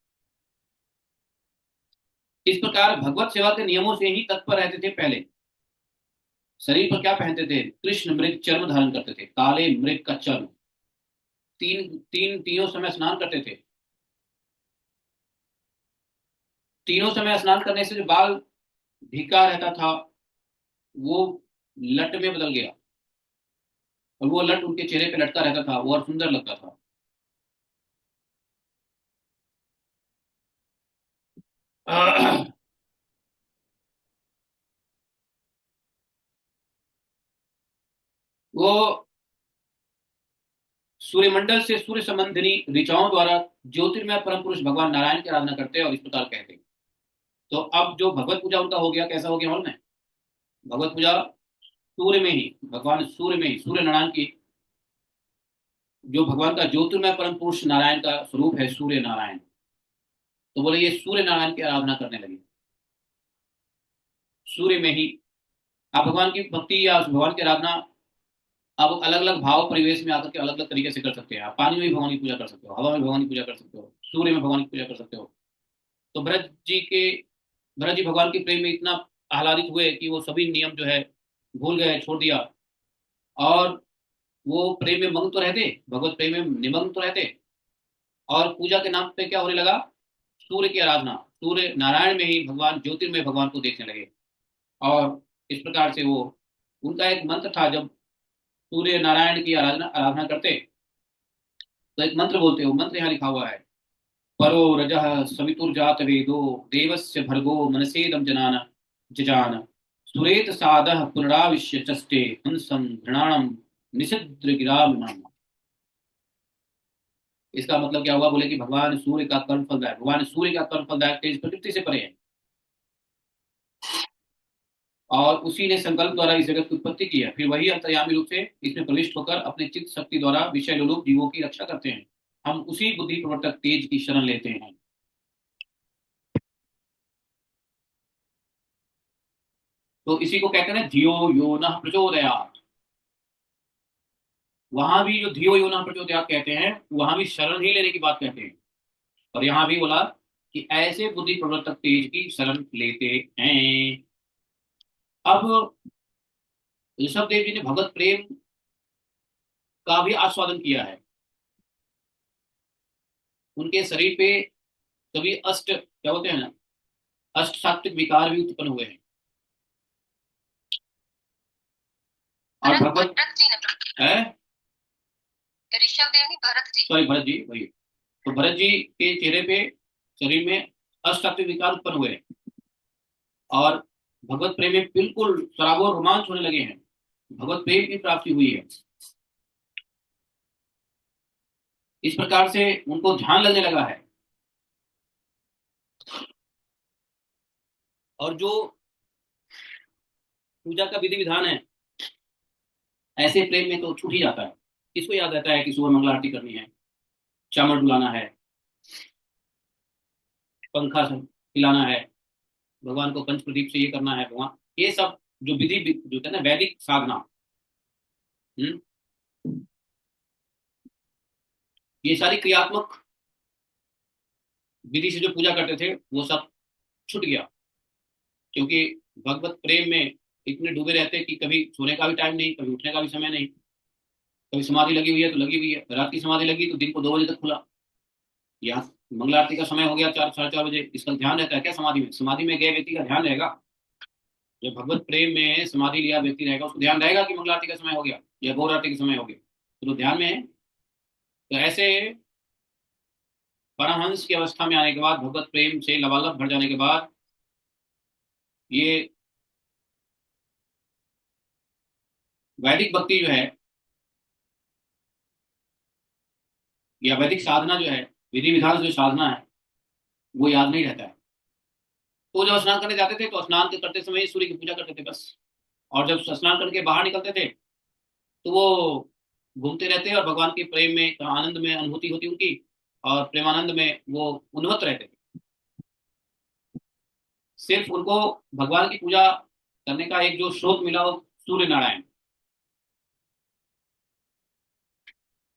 इस प्रकार भगवत सेवा के नियमों से ही तत्पर रहते थे। पहले शरीर पर क्या पहनते थे, कृष्ण मृग चर्म धारण करते थे, काले मृग का चर्म। तीनों समय स्नान करते थे। तीनों समय स्नान करने से जो बाल भीगा रहता था वो लट में बदल गया, और वो लट उनके चेहरे पे लटका रहता था, वो और सुंदर लगता था। वो सूर्यमंडल से सूर्य संबंधिनी ऋचाओं द्वारा ज्योतिर्मय परम पुरुष भगवान नारायण की आराधना करते हैं और इस प्रकार कहते हैं। तो अब जो भगवत पूजा उनका हो गया, कैसा हो गया मालूम है? भगवत पूजा सूर्य में ही, भगवान सूर्य में ही, सूर्य नारायण की, जो भगवान का ज्योतिर्मय परम पुरुष नारायण का स्वरूप है सूर्य नारायण, तो बोले ये सूर्य नारायण की आराधना करने लगे। सूर्य में ही आप भगवान की भक्ति या भगवान की आराधना आप अलग अलग भाव परिवेश में आकर के अलग अलग तरीके से कर सकते हैं। आप पानी में भी भगवान की पूजा कर सकते हो, हवा में भगवान की पूजा कर सकते हो, सूर्य में भगवान की पूजा कर सकते हो। तो भरत जी भगवान के प्रेम में इतना आह्लादित हुए कि वो सभी नियम जो है भूल गए, छोड़ दिया, और वो प्रेम में मग्न तो रहते, भगवत प्रेम में निमग्न तो रहते, और पूजा के नाम पे क्या होने लगा, सूर्य की आराधना, सूर्य नारायण में ही भगवान ज्योतिर्मय भगवान को देखने लगे। और इस प्रकार से वो, उनका एक मंत्र था, जब सूर्य नारायण की आराधना आराधना करते तो एक मंत्र बोलते, वो मंत्र यहाँ लिखा हुआ है, परो रजः सवितुर्जात वेदो देवस्य भर्गो मनसेदम जनान जजान सुरेत सादः पुनराविश्य चष्टे हंसं घृणाणं निषिद्र गिराम। इसका मतलब क्या हुआ, बोले कि भगवान सूर्य का कर्म फलदायक, भगवान सूर्य का कर्म फलदायक तेज प्रकृति से परे है, और उसी ने संकल्प द्वारा इस जगत की उत्पत्ति की है। फिर वही अंतर्यामी रूप से इसमें प्रविष्ट होकर अपने चित्त शक्ति द्वारा विषय लोलुप जीवों की रक्षा करते हैं। हम उसी बुद्धि प्रवर्तक तेज की शरण लेते हैं। तो इसी को कहते हैं धियो यो न प्रचोदयात्। वहां भी जो धियो यो न प्रचोदयात् कहते हैं, वहां भी शरण ही लेने की बात कहते हैं। और यहां भी बोला कि ऐसे बुद्धि प्रवर्तक तेज की शरण लेते हैं। अब ऋषभ देव जी ने भगवत प्रेम का भी आस्वादन किया है। उनके शरीर पे सभी अष्ट, क्या बोलते हैं ना, अष्ट सात्विक विकार भी उत्पन्न हुए हैं। और भगवत भरत जी ने, है, ऋषभ देव नहीं, भरत जी। सॉरी, भरत जी वही। तो भरत जी के चेहरे पे, शरीर में अष्ट सात्विक विकार उत्पन्न हुए हैं, और भगवत प्रेम में बिल्कुल सराबोर रोमांच होने लगे हैं, भगवत प्रेम की प्राप्ति हुई है। इस प्रकार से उनको ध्यान लगने लगा है। और जो पूजा का विधि विधान है, ऐसे प्रेम में तो छूट ही जाता है। किसको याद रहता है कि सुबह मंगला आरती करनी है, चामर डुलाना है, पंखा हिलाना है, भगवान को पंच प्रदीप से ये करना है, भगवान, ये सब जो विधि जो है ना, वैदिक साधना, हम्म, ये सारी क्रियात्मक विधि से जो पूजा करते थे वो सब छूट गया। क्योंकि भगवत प्रेम में इतने डूबे रहते कि कभी सोने का भी टाइम नहीं, कभी उठने का भी समय नहीं। कभी समाधि लगी हुई है तो लगी हुई है, रात की समाधि लगी तो दिन को 2 बजे तक खुला। यहाँ मंगला आरती का समय हो गया 4, 4:30 बजे, इसका ध्यान रहता है क्या समाधि में? समाधि में गए व्यक्ति का ध्यान रहेगा? जो भगवत प्रेम में समाधि लिया व्यक्ति रहेगा उसको ध्यान रहेगा कि मंगल आरती का समय हो गया या गौर आरती का समय हो गया, तो ध्यान में है। तो ऐसे परमहंस की अवस्था में आने के बाद, भगवत प्रेम से लबालब भर जाने के बाद, ये वैदिक भक्ति जो है या वैदिक साधना जो है, विधि विधान से जो साधना है, वो याद नहीं रहता है। तो जब स्नान करने जाते थे तो स्नान करते समय सूर्य की पूजा करते थे बस। और जब स्नान करके बाहर निकलते थे तो वो घूमते रहते और भगवान के प्रेम में, आनंद में अनुभूति होती उनकी, और प्रेमानंद में वो उन्मत्त रहते थे। सिर्फ उनको भगवान की पूजा करने का एक जो स्रोत मिला वो सूर्य नारायण।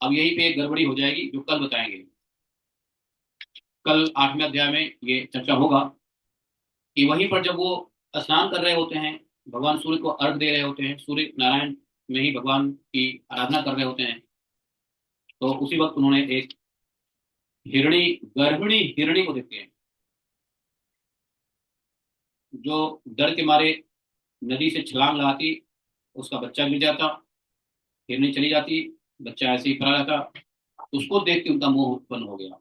अब यहीं पे एक गड़बड़ी हो जाएगी जो कल बताएंगे। कल 8वें अध्याय में ये चर्चा होगा कि वहीं पर जब वो स्नान कर रहे होते हैं, भगवान सूर्य को अर्घ दे रहे होते हैं, सूर्य नारायण में ही भगवान की आराधना कर रहे होते हैं, तो उसी वक्त उन्होंने एक हिरणी, गर्भिणी हिरणी को देखते हैं, जो डर के मारे नदी से छलांग लगाती, उसका बच्चा गिर जाता, हिरनी चली जाती, बच्चा ऐसे ही पड़ा रहता। उसको देख के उनका मोह उत्पन्न हो गया।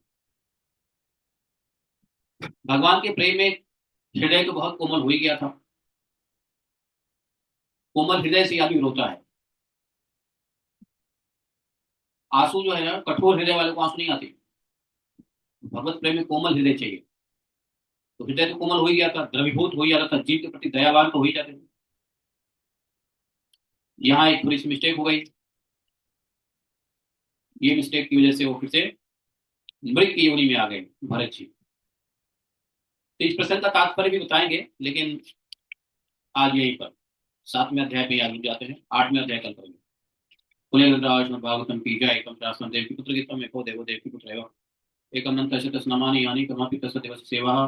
भगवान के प्रेम में हृदय तो बहुत कोमल हो ही गया था। कोमल हृदय से आदमी रोता है। आंसू जो है ना, कठोर हृदय वाले को आंसू नहीं आते। भगवत प्रेम में कोमल हृदय चाहिए। तो हृदय तो कोमल हो ही गया था, द्रवीभूत हो ही जाता था, जीव के प्रति दयावान तो हो ही जाते थे। यहाँ एक थोड़ी सी मिस्टेक हो गई। ये मिस्टेक की वजह से वो फिर से मृत की योनि में आ गए भरत जी। तो इस प्रसंग का तात्पर्य भी बताएंगे, लेकिन आज यहीं पर 7वें अध्याय पे आगे जाते हैं। 8वें अध्याय कल करेंगे। कुले भागवतम की जय। एकम शास्त्रम देव की पुत्र गीतम एको देवो देव की पुत्र एवं एकम नंत तस्नामानि यानी कमापि तस्य देवस्य सेवा।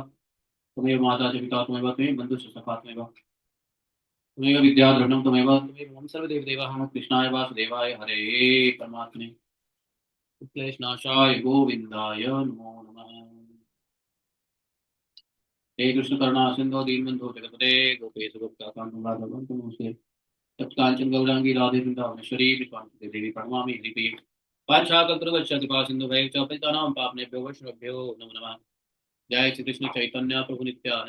त्वमेव माता च पिता त्वमेव त्वमेव बन्धुः च सखा त्वमेव त्वमेव विद्याधरणं त्वमेव त्वमेव मम सर्वदेव देवः। कृष्णाय वासुदेवाय हरे परमात्मने क्लेशनाशाय गोविन्दाय नमो नमः। हे कृष्ण करुणा सिंधु दीनबंधु जगतपते गोपेश गोपिकाकांत नमस्ते। तत्कांचन गौरांगी राधे वृंदावनेश्वरी विश्वामित्री देवी प्रणमामि हरिप्रिय। पांचाकल्पतरुश्च कृपा सिंधु भैरव च पतितानां पावनेभ्यो वैष्णवेभ्यो नमो नमः। जय श्री कृष्ण चैतन्य प्रभु नित्यानंद।